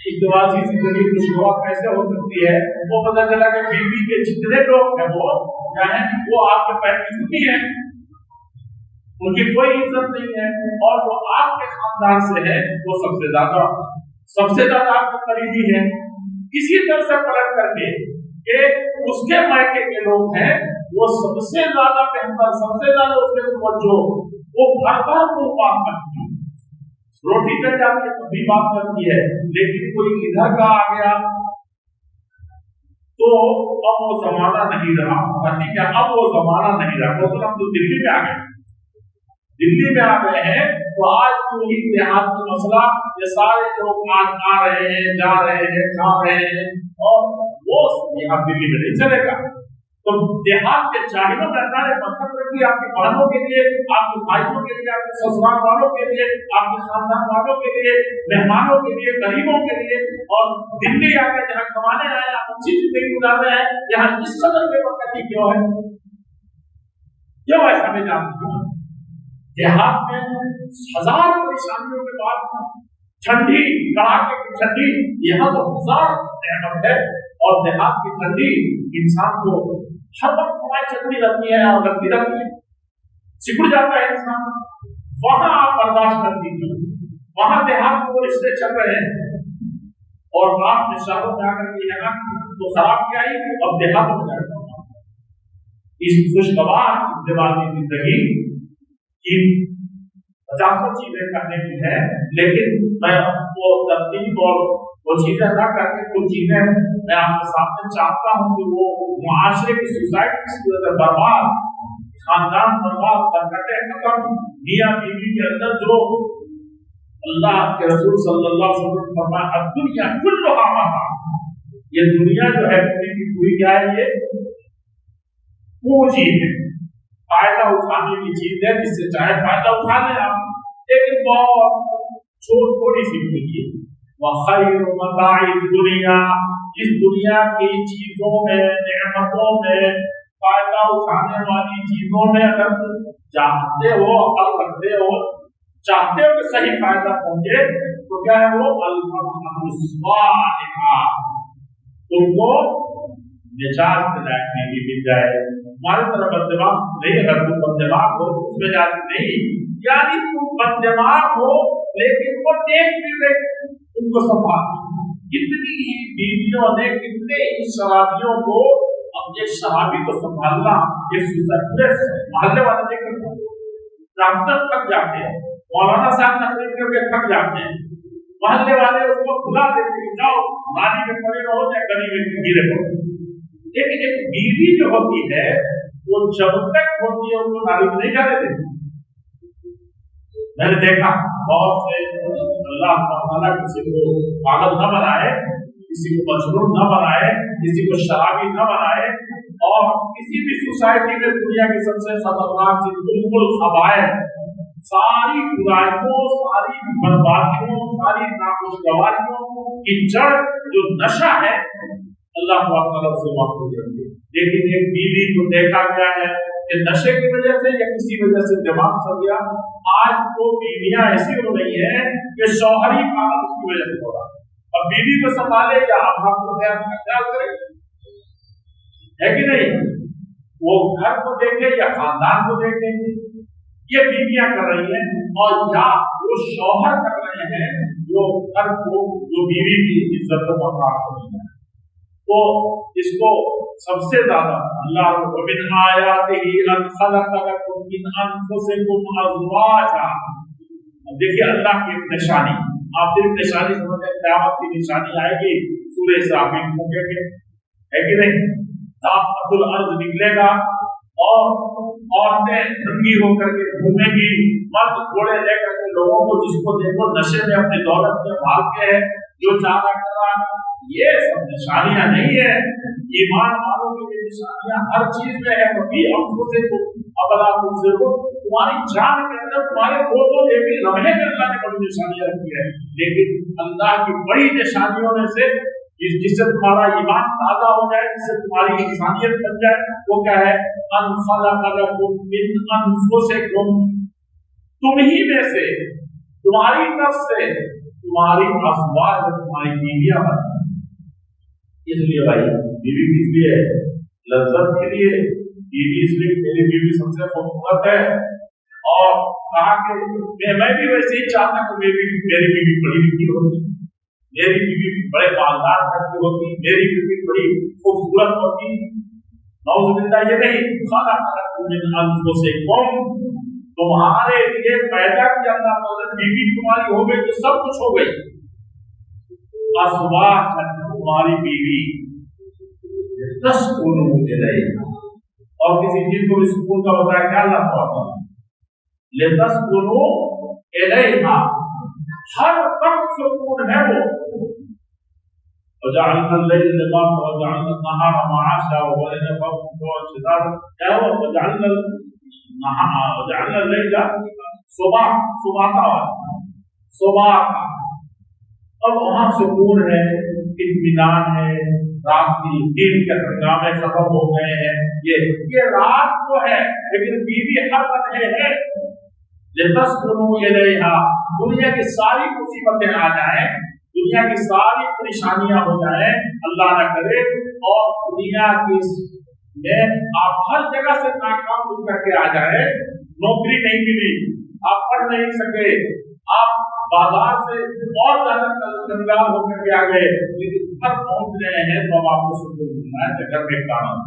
इज़्दिवाजी जिंदगी खुशगवार कैसे हो सकती है? वो पता चला कि बीवी के जितने लोग हैं वो क्या है, वो आपके पैर की जूती है, ان کی کوئی عزت نہیں ہے، اور وہ آپ کے خاندان سے ہے وہ سب سے زیادہ آپ کے قریبی ہے۔ اسی طرح سے پلٹ کر کے کہ اس کے مائکے کے لوگ ہیں وہ سب سے زیادہ بہتر، سب سے زیادہ اس کے توجہ، وہ بھر بھر کو بات کرتی ہے، روٹی کٹ جاتی ہے تو بھی بات کرتی ہے، لیکن کوئی ادھر کا آ گیا تو اب وہ زمانہ نہیں رہا، ٹھیک ہے، اب وہ زمانہ نہیں رہا، تو ہم تو دلی میں آ گئے، دلی میں آ گئے ہیں تو آج پوری دیہات کی مسئلہ یہ سارے لوگ آج آ رہے ہیں، جا رہے ہیں، کھا رہے ہیں، اور وہ یہاں دلی میں نہیں چلے گا۔ تو دیہات کے چاہیے اللہ نے مطلب رکھی آپ کی بہنوں کے لیے، آپ کے بھائیوں کے لیے، آپ کے سسرال والوں کے لیے، آپ کے خاندان والوں کے لیے، مہمانوں کے لیے، غریبوں کے لیے، اور دلی آ کے جہاں کمانے آئے آپ اچھی زندگی گزارنے آئے، یہاں اس قدر بے وقتی کیوں ہے؟ کیوں ایسا میں جانتی ہوں؟ دیہات میں ہزار پریشانیوں کے بعد ٹھنڈی، کڑاکے کی ٹھنڈی، یہاں تو ہزار نعمت ہے، اور دیہات کی ٹھنڈی انسان کو ہر وقت ہماری چلتی رہتی ہے اور لگتی رہتی ہے، سکڑ جاتا ہے انسان۔ وہاں آپ برداشت کر دیجیے، وہاں دیہات میں وہ رشتے چل رہے ہیں، اور آپ نے شہروں میں آ کر کے یہاں تو خراب کیا ہی، اب دیہات میں جا کر اس خوشگوار دیوالی زندگی کی 50 چیزیں کرنے کی ہے، لیکن میں وہ ترتیب اور وہ چیزیں نہ کر کے کچھ چیزیں میں آپ کے سامنے چاہتا ہوں کہ وہ معاشرے کی سوسائٹی برباد، خاندان برباد، برکتیں ختم، میاں بیوی کے اندر جو اللہ کے رسول صلی اللہ علیہ وسلم فرمایا دنیا کلھا متاع، یہ دنیا جو ہے پوری کی پوری کیا ہے، یہ پونجی ہے، فائدہ اٹھانے کی چیز ہے، جس سے چاہے فائدہ اٹھا لیں آپ، لیکن بہت تھوڑی سی پونجی ہے۔ وَخَيْرُ مَتَاعِ الدُّنْيَا، اس دنیا کی چیزوں میں، نعمتوں میں، فائدہ اٹھانے والی چیزوں میں اگر چاہتے ہو، عقل رکھتے ہو، چاہتے ہو کہ صحیح فائدہ پہنچے، تو کیا ہے وہ المرأۃ الصالحہ، تم کو نجات دلانے کی مل جائے۔ ہمارے طرف بددماغ نہیں، اگر تم بددماغ ہو اس میں جاتی نہیں، یعنی تم بددماغ ہو لیکن وہ نیک بھی تم کو سنبھال، کتنی ہی بیویوں نے، کتنے ہی شرابیوں کو، اب ایک شرابی کو سنبھالنا، یہ محلے والے دیکھ کر ڈاکٹر تھک جاتے ہیں، مولانا صاحب تقریر کر کے تھک جاتے ہیں، محلے والے اس کو کھلا دیتے ہیں، جاؤ نالی میں پڑے رہو یا گلی میں گرے رہو۔ لیکن ایک بیوی جو ہوتی ہے وہ جب تک ہوتی ہے اس کو نالی میں نہیں جانے دیتی۔ میں نے دیکھا بہت سے اللہ تعالیٰ کسی کو پاگل نہ بنائے، کسی کو مجنون نہ بنائے، کسی کو شرابی نہ بنائے، اور کسی بھی سوسائٹی میں دنیا کی سب سے خطرناک چیز بالکل خبائث، ساری برائیوں، ساری بربادیوں، ساری ناخوشگواریوں کی جڑ جو نشہ ہے، اللہ تعالیٰ سے محفوظ رکھے۔ لیکن ایک بیوی کو دیکھا گیا ہے کہ نشے کی وجہ سے یا کسی وجہ سے دماغ چل گیا، آج تو بیویاں ایسی ہو رہی ہیں کہ شوہر ہی پاگل اس کی وجہ سے ہو رہا ہے، اور بیوی کو سنبھالے یا آپ کو خیال کرے، ہے کہ نہیں؟ وہ گھر کو دیکھے یا خاندان کو دیکھے، یہ بیویاں کر رہی ہیں، اور یا وہ شوہر کر رہے ہیں جو گھر کو، جو بیوی کی عزت و وقار کو نہیں ہے۔ تو اس کو سب سے زیادہ اللہ وَمِنْ آيَاتِهِ أَنْ خَلَقَ لَكُم مِّنْ أَنفُسِكُمْ أَزْوَاجًا، دیکھیے اللہ کی ایک نشانی، آپ صرف نشانی سمجھیں، قیامت کی نشانی آئے گی، سورہ اسرافیل پھونکیں گے، ہے کہ نہیں؟ دابۃ الارض نکلے گا، اور عورتیں ننگی ہو کر کے گھومیں گی، مرد گھوڑے لے کر کے لوگوں کو جس کو دیکھو نشے میں اپنی دولت میں بھاگتے ہیں، جو چاہ رہا کر رہا، یہ سب نشانیاں نہیں ہے۔ ایمان والوں کی نشانیاں ہر چیز میں ہے، کبھی افلا تبصرون، تمہاری جان کے اندر، تمہارے دو ایک ہی لمحے میں اللہ نے بڑی نشانیاں رکھی ہے، لیکن اللہ کی بڑی نشانیوں میں سے جس سے تمہارا ایمان تازہ ہو جائے، جس سے تمہاری انسانیت بن جائے، وہ کیا ہے؟ ان خلق لکم من انفسکم، تم ہی میں سے، تمہاری نفس سے، تمہاری ازواج، تمہاری بیویاں بنائیں۔ اس لیے بھائی بیوی کس لیے ہے؟ لذت کے لیے۔ بیوی اس لیے میری بیوی سب سے خوبصورت ہے، اور کہا کہ میں بھی ویسے ہی چاہتا کہ میری بیوی بڑی لکھی ہوتی، میری بیوی بڑے مالدار گھر کی ہوتی، میری بیوی بڑی خوبصورت ہوتی. نعوذ باللہ یہ نہیں، خلق من انفسکم، تمہارے لیے پیدا کیا اللہ تعالیٰ، بیوی تمہاری ہو گئی تو سب کچھ ہو گئی. ازواجا، تمہاری بیوی، تسکنوا الیہا، اور کسی چیز کو بھی سکون کا بتایا کیا اللہ تعالیٰ، لتسکنوا الیہا، ہر وقت سکون ہے وہ. وجعلنا الليل لباسا وجعلنا النهار معاشا وجعلنا فوقكم شدادا، کیا ہوا؟ وجعلنا الليل صباحا. اب وہاں سکون ہے، اطمینان ہے، رات کی دن کے ہنگامے ختم ہو گئے ہیں. یہ رات تو ہے لیکن بیوی ہر لمحے ہے. لتسکنوا الیہا، دنیا کی ساری مصیبتیں آ جائیں، دنیا کی ساری پریشانیاں ہو جائیں، اللہ نہ کرے، اور دنیا کی میں آپ ہر جگہ سے ناکام کر کے آ جائیں، نوکری نہیں ملی، آپ پڑھ نہیں سکے، آپ بازار سے اور زیادہ کنگال ہو کر کے آ گئے، لیکن ہر پہنچ رہے ہیں تو اب آپ کو سکون ملنا ہے جگہ میں کام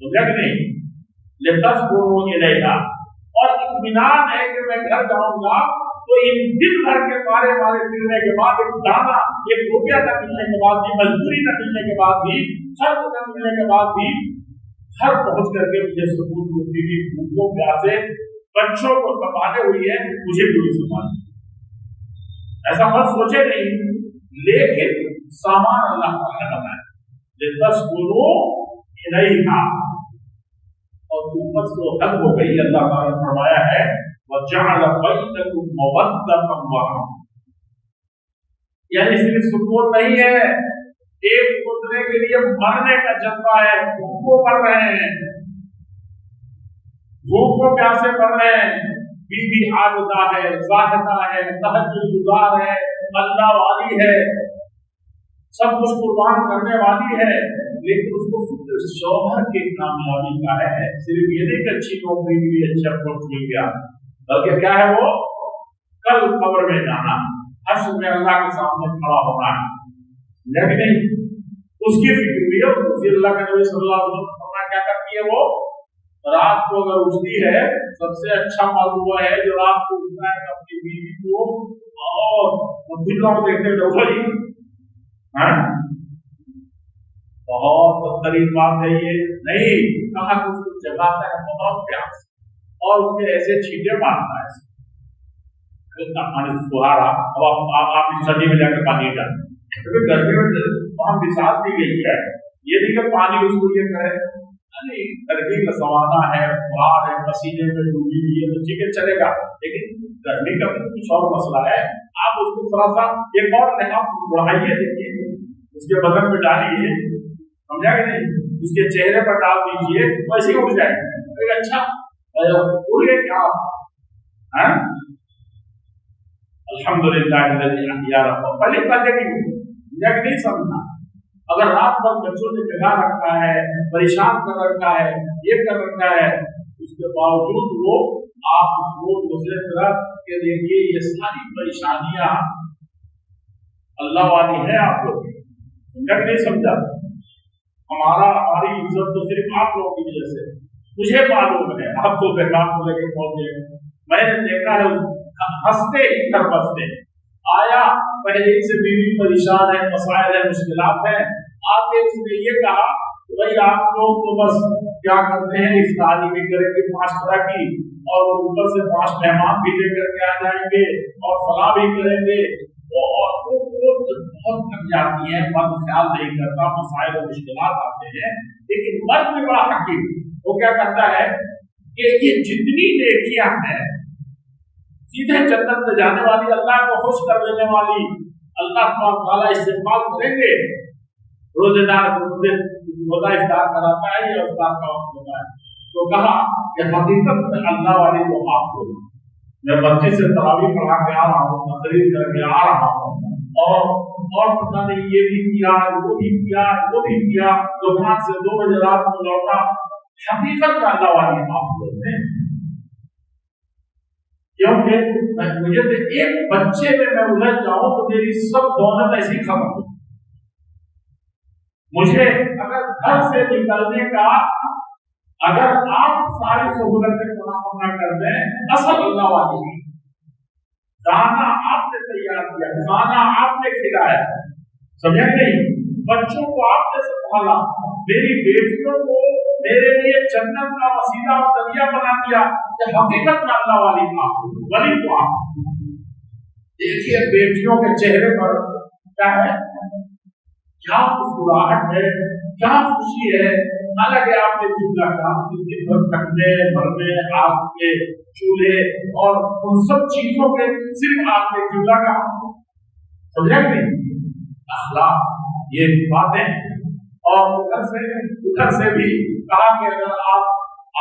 تو جگ نہیں. لتسکنوا الیہا، اور اطمینان ہے کہ میں گھر جاؤں گا تو ان دن بھر کے مارے پھرنے کے بعد، ایک دانا ایک روپیہ نہ ملنے کے بعد بھی، مزدوری نہ ملنے کے بعد بھی، خرچ نہ ملنے کے بعد بھی، گھر پہنچ کر کے مجھے سکون ملتی بھی، بھوکوں پیاسے بچوں کو سنبھالے ہوئی ہے، مجھے بھی سنبھالے. ایسا مت سوچے نہیں، لیکن سامان اللہ تعالیٰ نے بنایا. لتسکنوا الیہا، اور امت کو حد ہو گئی. اللہ تعالیٰ نے فرمایا ہے وَجَعَلَ بَيْنَكُمْ مَوَدَّةً وَرَحْمَةً، یعنی صرف سکون نہیں ہے، ایک دوسرے کے لیے مرنے کا جذبہ ہے. بھوکوں مر رہے ہیں، بھوکوں پیاسے مر رہے ہیں، بیوی عابدہ ہے، زاہدہ ہے، تہجد گزار ہے، اللہ والی ہے، سب کچھ قربان کرنے والی ہے، لیکن اس کو فکر شوہر کی کامیابی کا ہے. صرف یہ نہیں کہ اچھی نوکری ملی، اچھا پوسٹ مل گیا، بلکہ کیا ہے وہ کل قبر میں جانا، حشر میں اللہ کے سامنے کھڑا ہونا ہے. لیکن اس کی فکر بھی ہے. اس کو اللہ کے نبی صلی اللہ علیہ وسلم کیا کرتی ہے، وہ رات کو اگر اٹھتی ہے، سب سے اچھا معلوم ہوا ہے جو رات کو اٹھتا ہے اپنی بیوی کو اور دلوں دیکھتے ڈولی. بہت بدترین بات ہے یہ نہیں کہا کہ اس کو جگاتا ہے بہت پیاس، اور اس میں ایسے چھینٹے مارتا ہے، اتنا پانی سہارا. اب آپ اس سردی میں جا کے پانی ڈالیں، کیونکہ گرمی میں وہاں مثال دی گئی ہے، یہ نہیں کہ پانی اس کو یہ کرے، گرمی کا زمانہ ہے، باہر ہے، پسینے میں ڈوبی ہوئی ہے تو ٹھیک ہے چلے گا، لیکن گرمی کا بھی کچھ اور مسئلہ ہے. آپ اس کو تھوڑا سا ایک اور بڑھائیے، دیکھیے اس کے بدن میں ڈالیے، سمجھا کہ نہیں، اس کے چہرے پر ڈال دیجیے، ویسے ہی اٹھ جائے گا. اچھا اڑ گئے کیا آپ؟ الحمدللہ الذی احیانا، پہلے باتیں نہیں سمجھنا. اگر رات بھر بچوں نے جگا رکھا ہے، پریشان کر رکھا ہے، یہ کر رکھا ہے، اس کے باوجود وہ آپ اس کو دوسرے طرح کہ دیکھیے یہ ساری پریشانیاں اللہ والی ہے. آپ لوگ سمجھا کہ نہیں سمجھا؟ ہماری عزت تو صرف آپ لوگوں کی وجہ سے. مجھے معلوم ہے آپ کو بیکار کو لے کے پہنچے، میں نے دیکھا ہے ہنستے کر بستے آیا، پہلے سے بیوی پریشان ہے، مسائل ہے، مشکلات ہیں، آپ نے اس نے یہ کہا کہ بھائی آپ لوگ تو بس کیا کرتے ہیں، افطاری بھی کریں گے 5 طرح کی، اور اوپر سے 5 مہمان بھی لے کر کے آ جائیں گے، اور فلاں بھی کریں گے، اور بہت تھک جاتی ہیں، مرد خیال نہیں کرتا، مسائل و مشکلات آتے ہیں. لیکن مرد بھی بڑا حکیم، وہ کیا کرتا ہے کہ یہ جتنی نیکیاں ہیں سیدھے جنت میں جانے والی، اللہ کو خوش کر دینے والی، اللہ تعالیٰ استعمال کریں گے. روزے دار روزہ افطار کراتا ہے یا افطار کا وقت ہوتا ہے، تو کہا کہ حقیقت میں اللہ والے کو آپ کو میں بچے سے تراویح پڑھا کے آ رہا ہوں، تقریر کر کے آ رہا ہوں، اور پتہ نہیں یہ بھی کیا، وہ بھی کیا، وہ بھی کیا، دکان سے 2 بجے رات کو لوٹا. حقیقت میں اللہ والے آپ کو ہیں. क्योंकि मुझे तो एक बच्चे में मैं उलझ जाऊं तो मेरी सब दौलत ऐसी खत्म हो। मुझे अगर घर से निकलने का, अगर आप सारी सहूलतें मुनाफा कर दें, असल अल्लाह वाली दाना आपने तैयार किया, खाना आपने खिलाया, समझे नहीं, बच्चों को आपने संभाला, मेरी बेटियों को मेरे लिए जन्नत का वसीला और दरिया बना दिया, ये हकीकत में अल्लाह वाली आप वली तो आप देखिए बेटियों के चेहरे पर क्या है, क्या मुस्कुराहट है, क्या खुशी है। हालांकि आपने चूल्हा काम दिन भर कटने भरने, आग के चूल्हे और उन सब चीजों के सिर्फ आपने चूल्हा का समझा नहीं अखलाक ये बातें। और उधर से भी कहा कि अगर आप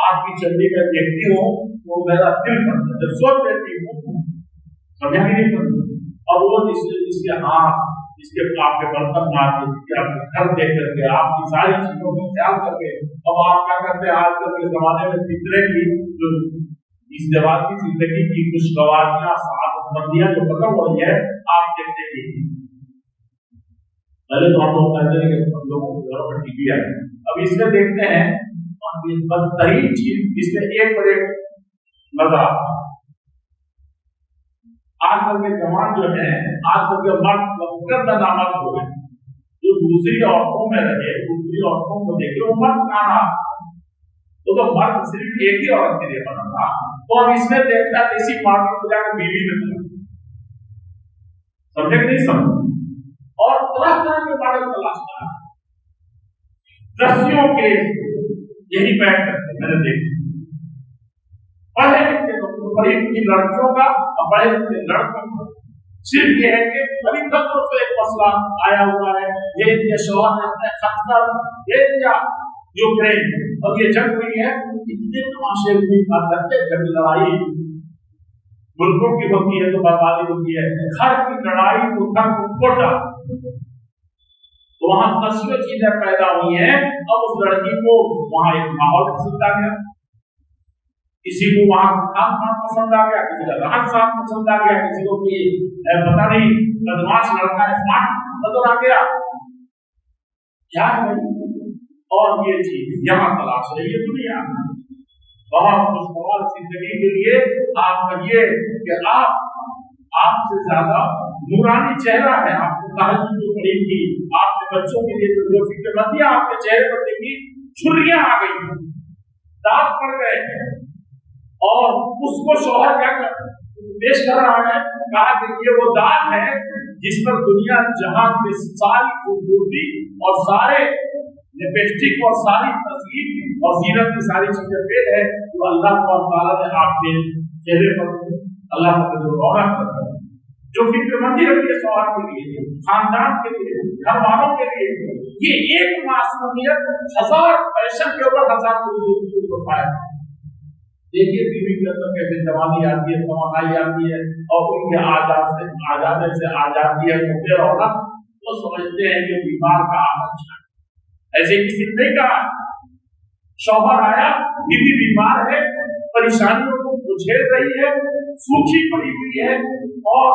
आपकी चंडी में देखती हो तो मेरा दिल जब सोच देती हूँ, समझा नहीं करती। और वो जिसके हाथ जिसके आपके बर्तन मारते, जिसके आपके घर देख करके आपकी सारी चीजों का ख्याल करके, अब आप क्या करते हैं आजकल के जमाने में फितरे की जो इस जवानी जिंदगी की खुशगवारियां सादतमंदियां जो खत्म हो रही है, आप देखते हैं पहले तो हम लोग कहते हैं कि हम लोगों के घरों में टीवी है, अब इसमें देखते हैं और ये बदतरीन चीज इसमें एक बड़े नजर आता है। आजकल के जवान जो है, आजकल के मर्द नामक हो गए, जो दूसरी औरतों में रहे, दूसरी औरतों को देखे वो मर्द कहाँ रहा, तो मर्द सिर्फ एक ही औरत के लिए बना था, तो अब इसमें देखता है इसी मॉडल को जाकर बीवी में बना, समझे नहीं समझ, और तरह तरह के मॉडल तलाशना दसियों के यही बैठ करते मैंने देखा। पढ़े लिखे बड़ी लड़कियों का और बड़े लिखे लड़कों का सिर्फ ये है कि अभी तक तो एक मसला आया हुआ है, ये शोहर ने अपने खतर भेज दिया यूक्रेन और ये जंग हुई है, इतने तमाशे भी करते जंग लड़ाई मुल्कों की होती है तो बर्बादी होती है, घर की लड़ाई तो घर को खोटा, तो वहां दसियों चीजें पैदा हुई है। अब उस लड़की को वहां एक माहौल पसंद आ गया, किसी को वहां खान पान पसंद आ गया, किसी का रहन सहन पसंद आ गया, किसी को पता नहीं बदमाश लड़का स्मार्ट नजर आ गया, क्या नहीं। और ये चीज यहाँ तलाश है, ये दुनिया बहुत खुशहाल जिंदगी के लिए आप कहिए कि आपसे ज्यादा नूरानी चेहरा है, आपको तहज्जुद जो पड़ी थी, आपके बच्चों के लिए जो फिक्रमंदियां आपके चेहरे पर देखी, छुरियां आ गई, दांत पड़ गए, और उसको शोहर क्या पेश कर रहा है, कहा कि ये वो दाग है जिस पर दुनिया जहां की सारी खूबसूरती और सारे लिपस्टिक और सारी तस्वीर और जीनत की सारी चीजें फेल है, तो अल्लाह ताला ने आपके चेहरे पर अल्लाह का जो रौनक रखा, जो फिक्रमंदी रखी है शोहर के लिए, खानदान के लिए, घर वालों के लिए, ये एक मासूमियत 1000 फैशन के ऊपर 1000 खूबसूरती को पाया। देखिए बीवी के अंदर कैसे जवानी आती है, तवानाई आती है, और उनके आजादे से आ जाती है, तो फिर औरत तो समझते हैं कि बीमार का आना, ऐसे किसी ने कहा शौहर आया, बीवी बीमार है, परेशानियों को झेल रही है, सूखी पड़ी हुई है और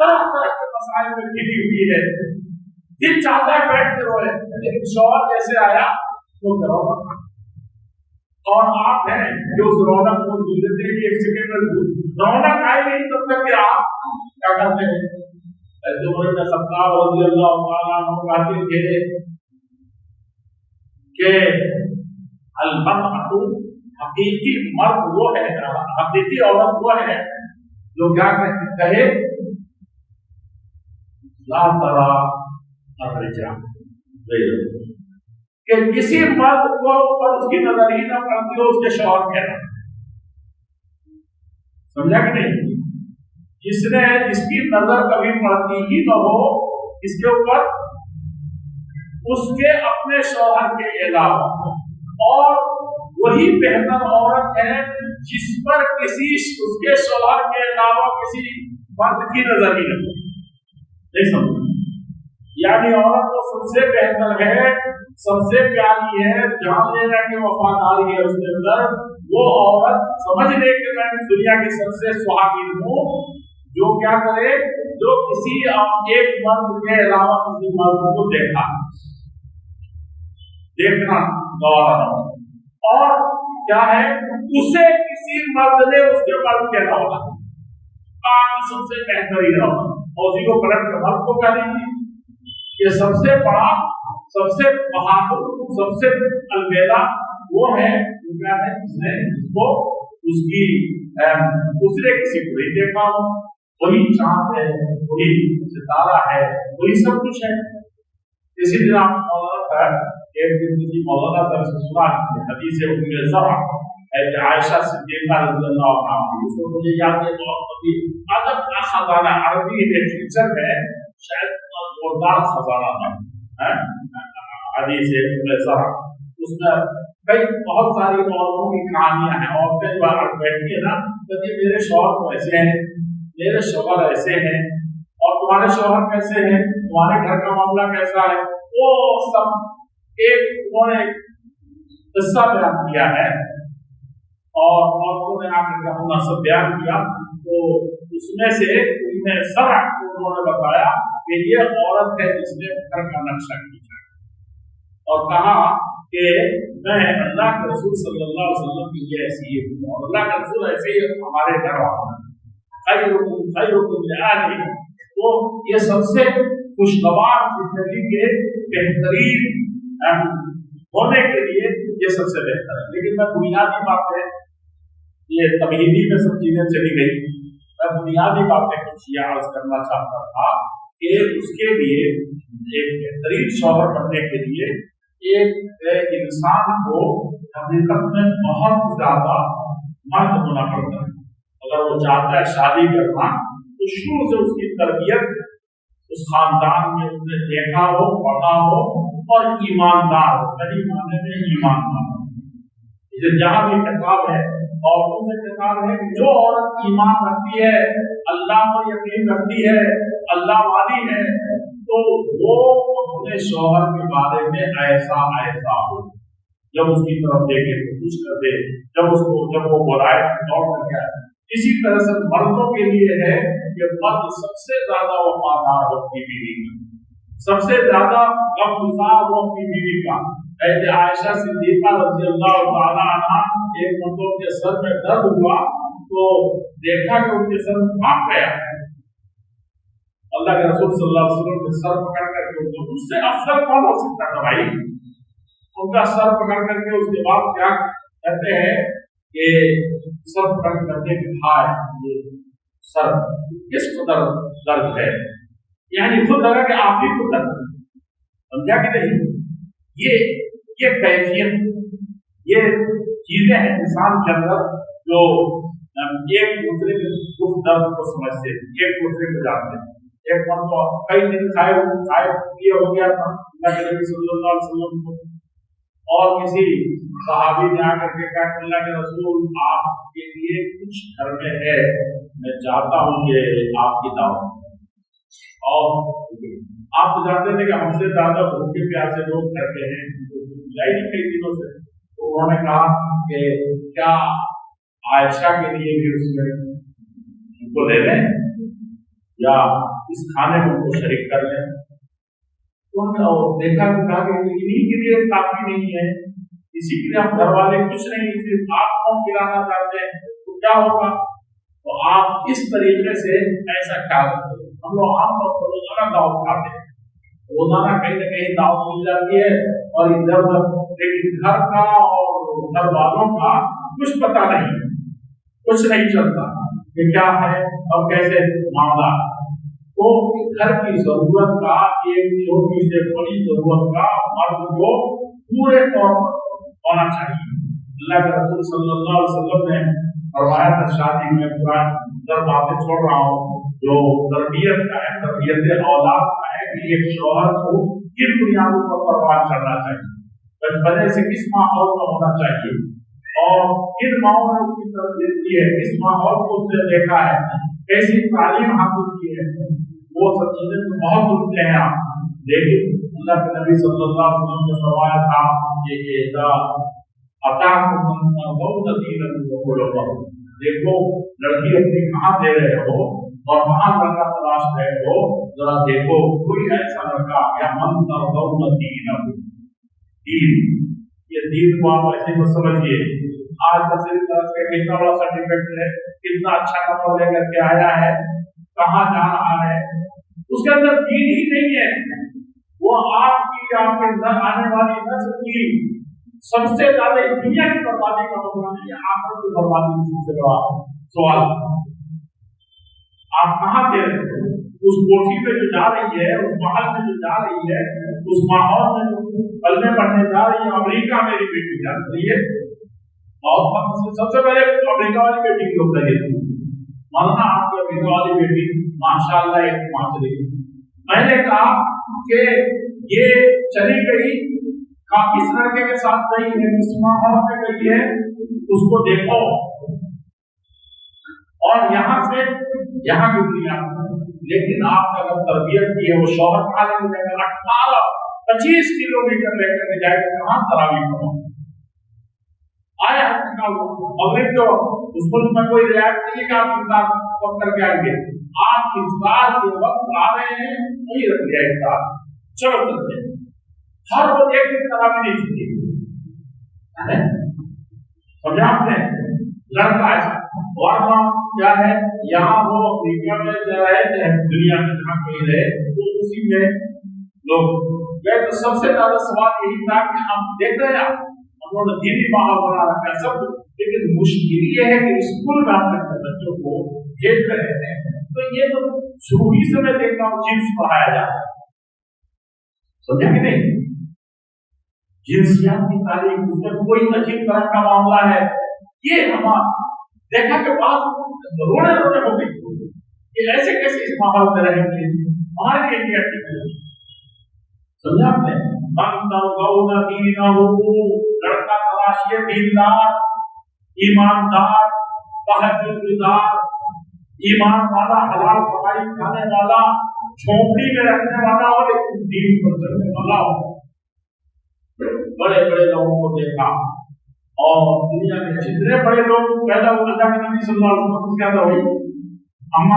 तरह तरह के मसाइल में घिरी हुई है, दिल चाहता है बैठ के रोए, लेकिन शौहर जैसे आया तो रौनक, और आप हैं जो उस रौनक को दूसरे एक सेकंड में रौनक आए नहीं तब तक कि आप क्या करते हैं। ऐसे उम्र में सत्तार रज़ी अल्लाह ताला अन्हु कहते थे कि अल-मरअतु, हकीकी मर्द वो है, हकीकी औरत वो है जो क्या कहे ला तरा अर्रिजाल, कि किसी मर्द को पर उसकी नजर ही न पड़ती हो उसके शौहर के, समझा कि नहीं, जिसकी नजर कभी पड़ती ही न हो इसके ऊपर उसके अपने शौहर के अलावा, और वही बेहतर औरत है जिस पर किसी उसके शौहर के अलावा किसी मर्द की नजर ही नहीं समझ, यानी औरत तो सबसे बेहतर है, सबसे प्यारी है, जान लेना की वफादारी है उसके अंदर, वो औरत समझ ले कि मैं दुनिया की सबसे सुहागिन हूँ, जो क्या करे, जो किसी एक मर्द के अलावा किसी मर्द को देखना गवारा, और क्या है, उसे किसी मर्द ने उसके मर्द के अलावा सबसे बेहतरीन रहा, और उसी को पलट कर मर्द को कह दीजिए ये सबसे बड़ा, सबसे बहादुर, सबसे अलबेला वो है जिसने उसको उसकी दूसरे किसी को नहीं देखा हो, वही चांद है, वही सितारा है, वही सब कुछ है। इसी दिन आप मौलाना एक दिन किसी मौलाना सर से सुना हदीस आयशा सिद्दीक़ा रज़ियल्लाहु अन्हा, उसको मुझे याद है बहुत कभी अदब का खजाना अरबी लिटरेचर में शायद जोरदार खजाना था हदीस उसमें कई बहुत सारी औरतों की कहानियां हैं, और कई बार बैठती है ना, कहती है मेरे शौहर तो ऐसे हैं, मेरे शौहर ऐसे हैं, और तुम्हारे शौहर कैसे हैं, तुम्हारे घर का मामला कैसा है, वो सब एक उन्होंने किस्सा बयान किया है, और औरतों ने आकर के अपना सब बयान किया। तो उसमें से उन्हें सरा उन्होंने बताया कि ये औरत है जिसने घर का नक्शा खींचा, और कहा कि मैं अल्लाह के रसूल सल्लल्लाहु अलैहि वसल्लम की ये ऐसी हूँ, और अल्लाह के रसूल ऐसे ही हमारे घर वाले, तो ये सबसे खुशगवार जिंदगी के बेहतरीन होने के लिए ये सबसे बेहतर है। लेकिन मैं बुनियादी बातें, ये तमहीदी में सब चीजें चली गई, मैं बुनियादी बातें कुछ ये अर्ज करना चाहता था कि उसके लिए एक बेहतरीन शौहर बनने के लिए एक इंसान को हकीकत में बहुत ज्यादा मर्द होना पड़ता है। अगर वो चाहता है शादी करना, तो शुरू से उसकी तरबियत उस खानदान में उसने देखा हो, पढ़ा हो, और ईमानदार हो, सही माने में ईमानदार हो। जहाँ भी किताब है औरतों से किताब है, जो औरत ईमान रखती है, अल्लाह पर यकीन रखती है, अल्लाह वाली है, तो वो अपने शौहर के बारे में ऐसा हो, जब उसकी तरफ देखे तो कुछ कर दे, जब वो बुलाए दौड़ कर जाए। इसी तरह से मर्दों के लिए है कि मर्द सबसे ज्यादा वफादार हो अपनी बीवी का, सबसे ज्यादा गमगुसार हो अपनी बीवी का। ऐसे आयशा सिद्दीक़ा रज़ियल्लाहु ताला अन्हा एक मर्दों के सर में दर्द हुआ, तो देखा कि उनके सर भाग गया, अल्लाह के रसूल सल्लल्लाहु अलैहि वसल्लम ने सर पकड़ करके उनको, उससे अफसर कौन हो सकता था भाई, उनका सर पकड़ करके उसके बाद क्या कहते हैं कि सर पकड़ करके भाई ये सर किस कदर दर्द है, यानी खुद लगा कि आप ही को दर्द, समझा कि नहीं। ये कैफियत, ये चीजें हैं इंसान के अंदर जो एक दूसरे के दुख दर्द को समझते, एक दूसरे को जानते। एक बार तो कई दिन खाए पिए हो गया था नबी सल्लल्लाहु अलैहि वसल्लम को, और किसी सहाबी ने आकर के कहा कि अल्लाह के रसूल आपके लिए कुछ घर में है, मैं चाहता हूँ कि आपकी दावत। और आप तो जानते थे कि हमसे ज्यादा भूखे प्यासे लोग करते हैं, नहीं कई दिनों से। तो उन्होंने कहा कि क्या आयशा के लिए भी उसमें उनको ले लें या इस खाने में उनको शरीक कर लें। तो देखा तो कहा कि इन्हीं के लिए काफी नहीं है, इसी के लिए हम घर वाले कुछ नहीं, सिर्फ आप कौन खिलाना चाहते हैं, तो क्या होगा। तो आप इस तरीके से ऐसा क्या करते, हम लोग आमतौर पर रोजाना दावत खाते हैं, रोजाना कहीं ना कहीं दावत मिल जाती है, और इधर लेकिन घर का और घर वालों का कुछ पता नहीं, कुछ नहीं चलता कि क्या है और कैसे मामला। तो घर की जरूरत का, एक छोटी से बड़ी जरूरत का मर्द को पूरे तौर पर होना चाहिए। अल्लाह के रसूल सल्लल्लाहु अलैहि वसल्लम ने फरमाया था, शादी में पूरा दर बातें छोड़ रहा हूँ, जो तरबियत का है, तरबियत औलाद का है, कि एक शौहर को किन बुनियादों पर परवाह करना चाहिए, बचपने से किस माहौल का होना चाहिए, और किन माहौल में उसकी तरबियत की है, किस माहौल को उसने देखा है, कैसी तालीम हासिल की है, वो सब चीजें तो बहुत सुनते हैं आप। लेकिन अल्लाह के नबी सल्लल्लाहु अलैहि वसल्लम ने फरमाया था कि इज़ा देखो लड़की अपनी कहाँ दे रहे हो और कहाँ लड़का तलाश रहे हो, जरा देखो कोई ऐसा लड़का या मन दीन, ये दीन को आप ऐसे मत समझिए। आज तस्वीर के कितना बड़ा सर्टिफिकेट है, कितना अच्छा नंबर लेकर के आया है, कहाँ जा रहा है, उसके अंदर दीन ही नहीं है। वो आपके अंदर आने वाली नस्ल की सबसे ज्यादा दुनिया की बर्बादी का मतलब नहीं है, आखिरत की बर्बादी सबसे बड़ा सवाल। आप कहाँ दे रहे हो? उस कोठी पे जो जा रही है, उस महल में जो जा रही है, उस माहौल में जो पलने पढ़ने जा रही है। अमेरिका मेरी बेटी जा रही है और सबसे पहले अमेरिका वाली बेटी की होता है, मानना आपकी अमेरिका वाली बेटी माशाल्लाह एक मातरी। मैंने कहा कि ये चली गई किस लड़के के साथ गई है, किस माहौल में गई है, उसको देखो। और यहाँ से यहाँ की दुनिया, लेकिन आपने अगर तरबियत की है, वो शौहर खाने में जाकर 18-25 किलोमीटर लेकर के जाएगा, कहाँ तरावी करो आया मगरिब तो उसको में कोई रियायत नहीं है कि आप इफ्तार कब करके आएंगे। आप इफ्तार के वक्त आ रहे हैं, वही रख दिया इफ्तार, चलो चलते हैं। हर रोज एक दिन तरावी नहीं छूटी, समझा आपने? लड़का ऐसा वरना क्या है, यहाँ वो अमेरिका में रहे, दुनिया में जहाँ कोई रहे, तो उसी में लोग गए। तो सबसे ज्यादा सवाल यही था कि हम देख रहे हैं उन्होंने दीनी माहौल बना रखा है सब, लेकिन मुश्किल ये है कि स्कूल में आप अपने बच्चों को भेज रहे हैं, तो ये तो शुरू ही से मैं देख रहा हूँ जीन्स पढ़ाया जा रहा है, समझा कि नहीं? जिन्सियात की तारीफ, उसमें कोई अजीब तरह का मामला है। ये हमारा देखा के बाद रोने रोने हो गई कि ऐसे कैसे इस माहौल में रहेंगे, हमारे इंडिया की समझा आपने? लड़का तलाशिए दीनदार, ईमानदार, तहज्जुददार, ईमान वाला, हलाल कमाई खाने वाला, झोपड़ी में रहने वाला और एक दीन पर चलने वाला हो। बड़े बड़े लोगों को देखा और दुनिया में जितने बड़े लोग पैदा हुए, अल्लाह के नबी सल्लल्लाहु अलैहि वसल्लम क्या हुई, अम्मा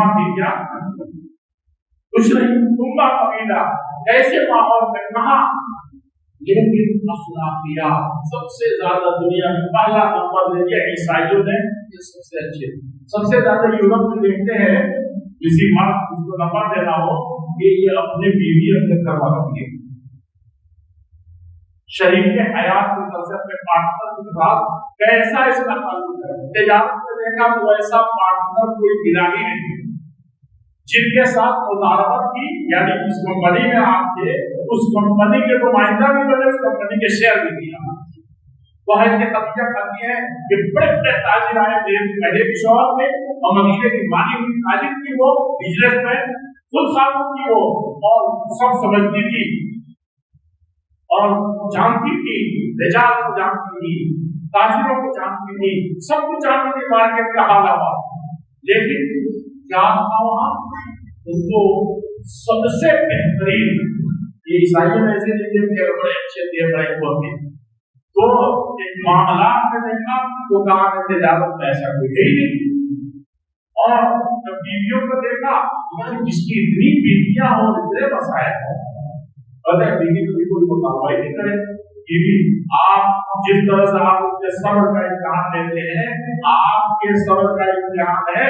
की क्या कुछ नहीं, तुमका कबीला ऐसे माहौल में कहा। लेकिन अखलाकियात सबसे ज्यादा दुनिया में पहला नंबर दे दिया ईसाइयों ने, ये सबसे अच्छे, सबसे ज्यादा यूरोप में देखते हैं किसी मर्द उसको नंबर देना हो कि ये अपने बीवी अपने करवा रखी, शरीर के हयात की तरफ से अपने पार्टनर के साथ कैसा इसका ताल्लुक है। तिजारत में देखा तो ऐसा पार्टनर कोई मिला ही नहीं जिनके साथ मुदारबत की, यानी उस कंपनी में आप थे, उस कंपनी के नुमाइंदा भी बने, उस कंपनी के शेयर भी दिया। तो है कि खदीजा कहती है कि बड़े बड़े ताजिर आए पहले भी शौहर थे और मदीने की मानी हुई ताजिर थी, वो बिजनेसमैन खुद खातून थी वो, और सब समझती थी और जानती थी, रिजाल को जानती थी, ताजिरों को जानती थी, सब कुछ जानती थी मार्केट का हाल हवा। लेकिन क्या था वहां, उसको सबसे बेहतरीन, ये ईसाइयों में ऐसे नहीं थे, बड़े अच्छे थे, बड़े होते, तो एक मामला में देखा तो कहा कि तिजारत में ऐसा कोई है ही नहीं। और जब बीवियों को देखा, जिसकी इतनी बीवियां हो, इतने बसाए हो, अरे बीवी को भी कोई मुतालबा नहीं करे। बीवी आप जिस तरह से आप उसके सब्र का इम्तिहान लेते हैं, आपके सब्र का इम्तिहान है,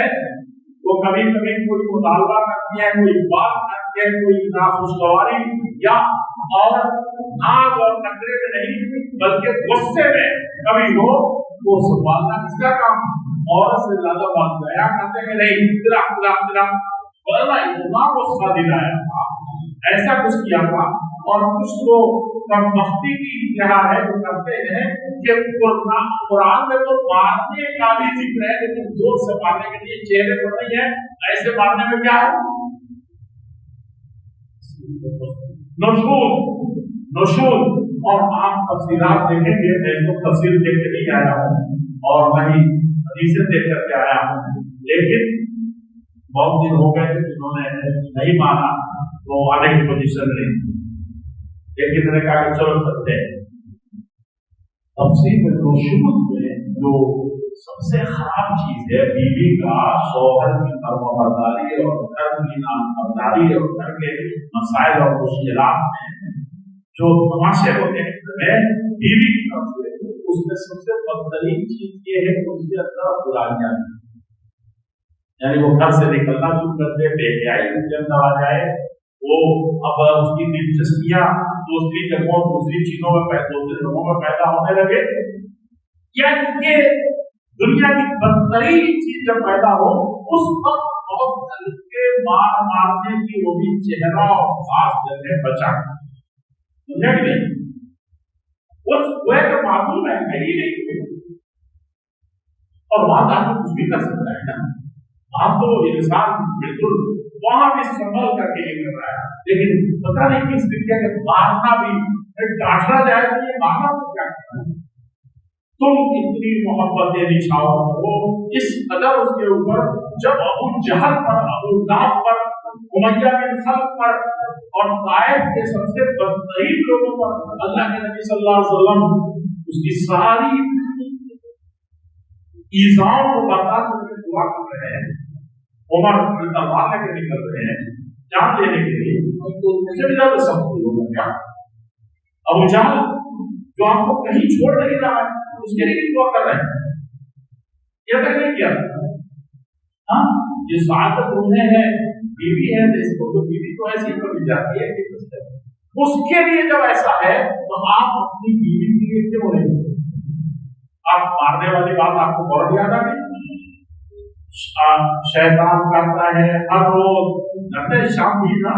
वो कभी कभी कोई मुतालबा करती है, कोई बात करती है, कोई नाखुशगवारी या और नाग और नखरे में नहीं, बल्कि गुस्से में कभी हो, वो संभालना किसका काम? औरत से ज्यादा बात गया करते हैं नहीं, तिला तिला तिला बड़ा इतना गुस्सा दिलाया था, ऐसा कुछ किया था। और कुछ तो कमबख्ती की इंतहा है जो करते हैं कि कुरान में तो मारने का भी जिक्र है, लेकिन जोर से मारने के लिए चेहरे पर नहीं है, ऐसे मारने में क्या है, नशूद। और आप तफसीलात देखेंगे, मैं इसको तफसील देख के नहीं आया हूँ और नहीं हदीसें देख करके आया हूँ, लेकिन बहुत दिन हो गए जिन्होंने नहीं माना तो आने की पोजीशन नहीं, लेकिन मैंने कहा चलो सकते हैं। तफसीर में तो शुरू में जो सबसे खराब चीज है बीवी का शौहर की फर्माबरदारी और घर की नामबरदारी और घर के मसाइल और मुश्किलात में जो तमाशे होते हैं बीवी की तरफ से, उसमें सबसे बदतरीन चीज ये है कि उसके अंदर बुराइयां, यानी वो घर से निकलना शुरू कर दे, बेहयाई उसके अंदर आ जाए, वो अब उसकी दिलचस्पियां दूसरी जगहों दूसरी चीजों में दूसरे लोगों में पैदा होने लगे, या ये दुनिया की बदतरीन चीज जब पैदा हो उस वक्त बहुत हल्के मार मारने की वो भी चेहरा और खास जगह बचा नहीं, उस वह तो मामूल है ही नहीं, और वहां जाकर कुछ भी कर सकता है ना, वहां तो इंसान बिल्कुल वहां भी संभल करके ये कर रहा है, लेकिन पता नहीं किस तरीके के मारना भी डांटा जाए तो ये मारना तो क्या करना है, तुम इतनी मोहब्बतें निछाओ हो इस कदर उसके ऊपर, जब अबू जहल पर, अबू लाहब पर, उमय्या बिन खल्फ पर और ताइफ के सबसे बदतरीन लोगों पर अल्लाह के नबी सल्लल्लाहु अलैहि वसल्लम उसकी सारी ईज़ाओं को बता करके दुआ कर रहे हैं, उमर तलवार लेकर निकल रहे हैं जान लेने के लिए, तो उससे भी ज्यादा सख्त होगा क्या? अबू जहल जो आपको कहीं छोड़ नहीं रहा है उसके लिए दुआ कर रहे हैं, ये तक नहीं किया। हाँ, ये सादत उन्हें है, बीवी है, इसको तो बीवी तो ऐसी बन जाती है कि उसके लिए जब ऐसा है तो आप अपनी बीवी के लिए क्यों नहीं? आप मारने वाली बात आपको बहुत याद आ गई, शैतान करता है हर रोज, लगता है शाम भी ना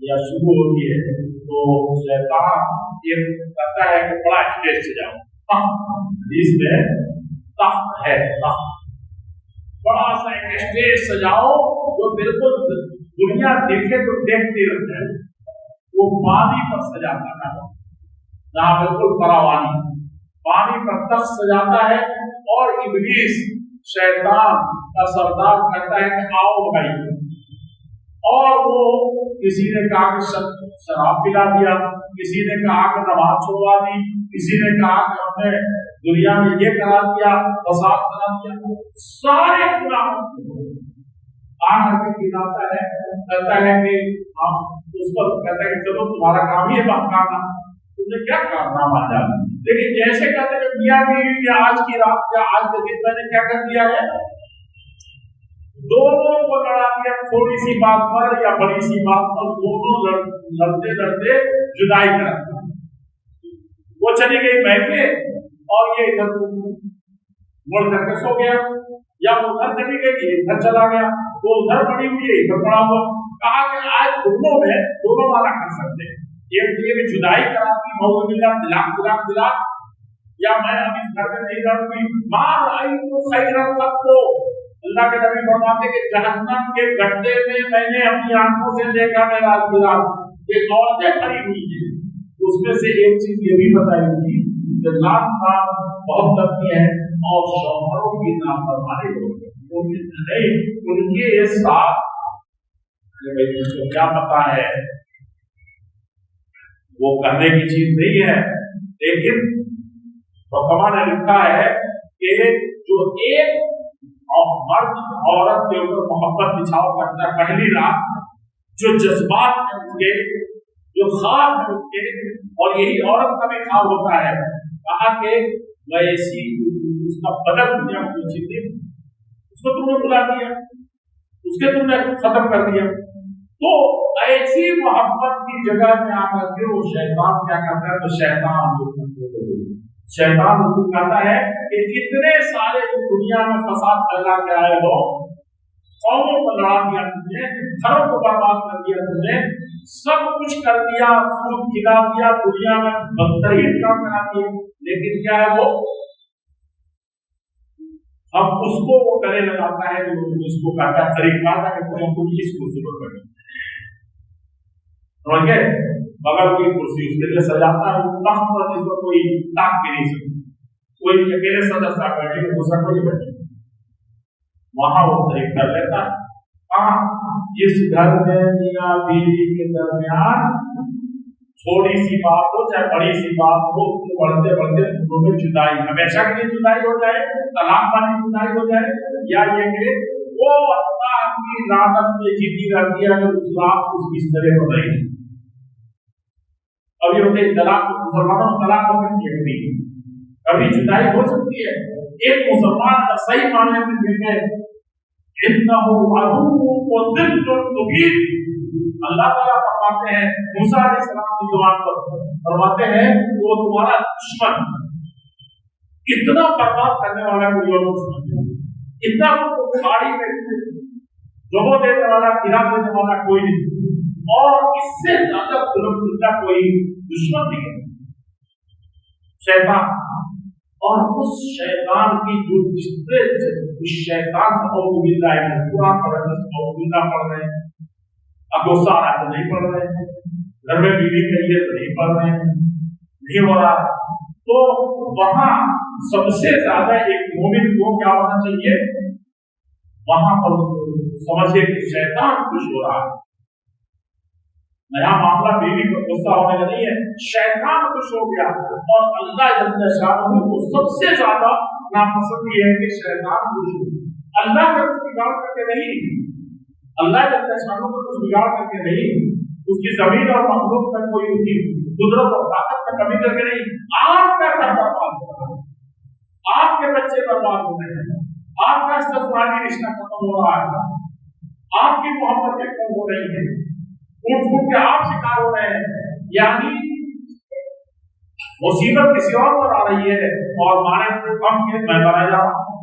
या सुबह होती है तो शैतान ये करता है कि बड़ा स्टेज से जाओ, इसमें तख्त है, बड़ा सा एक स्टेज सजाओ जो बिल्कुल दुनिया देखे तो देखती रह जाए, वो पानी पर सजाता है, जहाँ बिल्कुल फरावानी पानी पर तख्त सजाता है, और इब्लीस शैतान का सरदार कहता है कि आओ भाई, और वो किसी ने कहा कि शराब पिला दिया, किसी ने कहा कि नमाज छुड़वा दी, किसी ने कहा कि हमने दुनिया में ये करा दिया, फसाद करा दिया, सारे गुनाहों आकर के गिनाता है, कहता है कि हम उस पर कहता है कि चलो तुम्हारा काम ही है बहकाना, तुमने क्या कारनामा किया, लेकिन जैसे कहते हैं मियां बीवी आज की रात या आज के दिन मैंने क्या कर दिया है, दोनों को लड़ा दिया, थोड़ी सी बात पर या बड़ी सी बात पर दोनों लड़ते लड़ते जुदाई करा, वो चली गई महके और ये इधर मुड़ करके सो गया, या वो उधर चली गई ये इधर चला गया, वो उधर पड़ी हुई है इधर पड़ा हुआ, कहा कि आज दोनों में दोनों वाला कर सकते हैं, एक ये भी जुदाई करा दी, मौजूदा दिलाक दिलाक दिलाक, या मैं अभी घर में नहीं रहूंगी, मार आई तो सही रख सकते, अल्लाह के नबी फरमाते कि जहन्नम के गड्ढे में मैंने अपनी आंखों से देखा मेरा रात एक औरतें खड़ी हुई है, उसमें से एक चीज ये भी बताई थी कि लाख बार बहुत लगती है और शौहरों की नाफरमानी होती है, उनके ये साथ क्या पता है वो कहने की चीज नहीं है, लेकिन मुहक्कमा ने लिखा है कि जो एक मर्द औरत के ऊपर मोहब्बत बिछाव करता है पहली रात, जो जज्बात है उसके, जो ख्वाब है उसके, और यही औरत का भी ख्वाब होता है, कहा कि वैसी उसका बदल दुनिया में चीजें उसको तुमने बुला दिया, उसके तुमने खत्म कर दिया, तो ऐसी मोहब्बत की जगह में आकर के वो शैतान क्या करता है, तो शैतान उसको कहता है कि इतने सारे दुनिया में फसाद फैला के आए हो, कौमों को लड़ा दिया तुमने, घरों को बर्बाद कर दिया तुमने, सब कुछ कर दिया, सूद खिला दिया, दुनिया में बदतरीन काम करा दिए, लेकिन क्या है वो अब उसको वो गले लगाता है जो उसको कहता है तरीका था कि तुम इस कुर्सी पर बैठो, समझ गए, बगल की कुर्सी उसके लिए सजाता है, उस तख्त पर जिसको कोई ताक भी नहीं सकता, कोई अकेले सदस्य बैठे दूसरा कोई बैठे, वहां वो तरीक कर लेता है। जिस घर में मियां बीवी के दरमियान थोड़ी सी बात हो चाहे बड़ी सी बात हो, उसको बढ़ते बढ़ते दोनों में जुदाई, हमेशा के लिए जुदाई हो जाए, तलाक वाली जुदाई हो जाए, या ये कि वो अल्लाह की लानत में जीती रहती है अगर उस रात उस बिस्तरे पर रही। अब ये होते तलाक, मुसलमानों में तलाक हो सकती है, कभी जुदाई हो सकती है। एक मुसलमान का सही मानने में देखें, अल्लाह ताला फरमाते हैं मूसा अलैहिस्सलाम की जुबान पर, फरमाते हैं वो तुम्हारा दुश्मन, इतना बर्बाद करने वाला कोई और दुश्मन, इतना खाड़ी में लोगों देने वाला, गिरा देने वाला कोई नहीं, और इससे ज्यादा दुर्गा कोई दुश्मन नहीं है, शैतान। और उस शैतान की जो जिससे उस शैतान से कुरान पढ़ रहे हैं, अब गुस्सा आ रहा है तो नहीं पढ़ रहे हैं, घर में बीवी कही है तो नहीं पढ़ रहे हैं, नहीं हो रहा, तो वहां सबसे ज्यादा एक मोमिन को क्या होना चाहिए, वहां पर समझिए कि शैतान खुश हो रहा है। नया मामला बीवी को गुस्सा होने का नहीं है, शैतान खुश हो गया, और अल्लाह जल्ल शान को सबसे ज्यादा नापसंद ये है कि शैतान खुश हो। अल्लाह का कुछ बिगाड़ करके नहीं, अल्लाह जल्ल शान को कुछ बिगाड़ करके नहीं, उसकी जमीन और मखलूक में कोई उसकी कुदरत और ताकत में कमी करके नहीं, आपका घर बर्बाद हो रहा है, आपके बच्चे बर्बाद हो रहे हैं, आपका ससुराली रिश्ता खत्म हो रहा है, आपकी मोहब्बतें कम हो रही है, फूट फूट के आप शिकार हो रहे हैं, यानी मुसीबत किसी और पर आ रही है, और मारे कम के मैं मारा जा रहा हूं,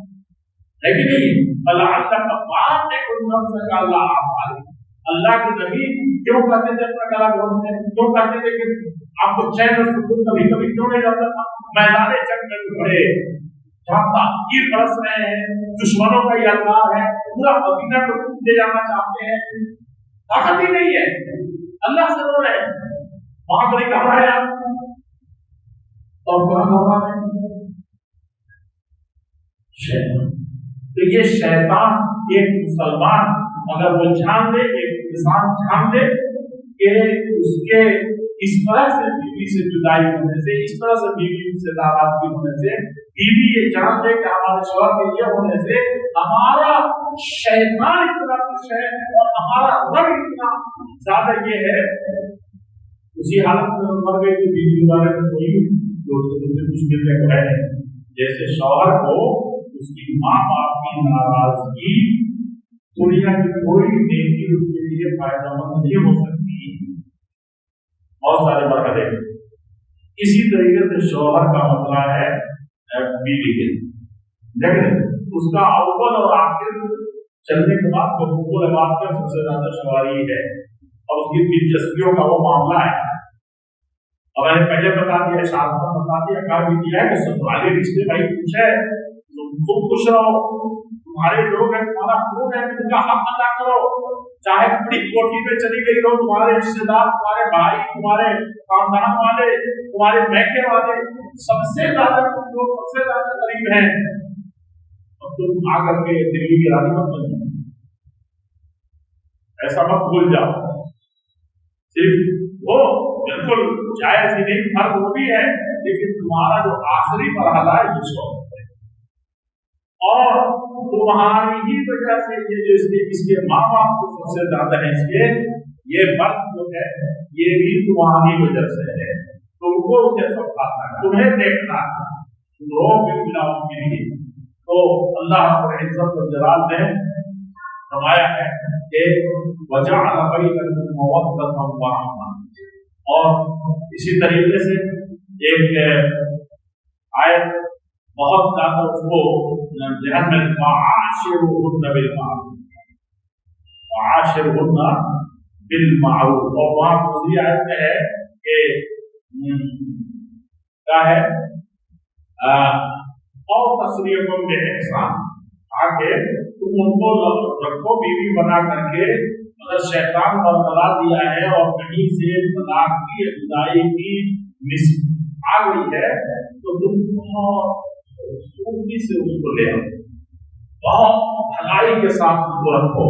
है कि नहीं? अल्लाह का बात है, अल्लाह की नबी क्यों कहते थे अपना गला ढोलते, क्यों कहते थे कि आपको चैन और सुकून कभी कभी क्यों नहीं जाता था? मैदान जंग में खड़े जहां ताकीर बरस रहे हैं, दुश्मनों का यलगार है, पूरा मदीना को ले जाना चाहते हैं, ताकत ही नहीं है, अल्लाह से रो रहे हैं, वहां पर कहा है और कहा है शैतान। तो ये शैतान, एक मुसलमान अगर वो जान ले, एक इंसान जान ले कि उसके इस तरह से बीवी से जुदाई होने से, इस तरह से बीवी से नाराजगी होने से, बीवी ये जान ले कि हमारे शौहर के लिए होने से हमारा शैतान इतना खुश है और हमारा रब इतना ज्यादा ये है, उसी हालत में मर गई कि बीवी के बारे में कोई कुछ मिलने को है, जैसे शौहर को उसकी माँ बाप की नाराजगी दुनिया की कोई नेकी उसके लिए फायदेमंद नहीं हो सकती, बहुत सारे मरहले। इसी तरीके से शौहर का मसला है बीवी के, लेकिन उसका अव्वल और आखिर चलने के बाद हुकूक बात का सबसे ज्यादा सवारी है, और उसकी दिलचस्पियों का वो मामला है। अब मैंने पहले बता दिया, शास्त्र में बता दिया, कहा भी दिया है कि ससुराली रिश्ते भाई कुछ है, तुम खुश रहो, तुम्हारे लोग हैं, तुम्हारा खून है, उनका हक अदा करो, चाहे बड़ी कोठी में चली गई हो, तुम्हारे रिश्तेदार, तुम्हारे भाई, तुम्हारे खानदान वाले, तुम्हारे मैके वाले, सबसे ज्यादा तुम लोग सबसे ज्यादा करीब हैं, अब तुम आकर के दिल्ली की रानी मत बन जाओ, ऐसा मत भूल जाओ। सिर्फ वो बिल्कुल जायज ही नहीं, फर्क वो भी है, लेकिन तुम्हारा जो आखिरी मरहला है ये शौक है, और तुम्हारी ही वजह से ये जो इसके माँ बाप को सबसे ज्यादा है, इसके ये वक्त जो है ये भी तुम्हारी वजह से है, तुमको उसे संभालना है, तुम्हें देखना है, तुम रोग मिला उसके लिए। तो अल्लाह इज्जत और जलाल ने फरमाया है कि वजअल बैनकुम मवद्दतन व रहमा, और इसी तरीके से एक आयत बहुत ज्यादा उसको ध्यान में, आशिरुहुन्ना बिल मारूफ, और वहां दूसरी आयत में है कि क्या है, और तस्रीहुम बिइहसान, आगे तुम उनको रखो बीवी बना करके, अगर शैतान बरतला दिया है और कहीं से तलाक की जुदाई की आ गई है तो तुम खूबसूरती से उसको ले आओ, बहुत भलाई के साथ उसको रखो,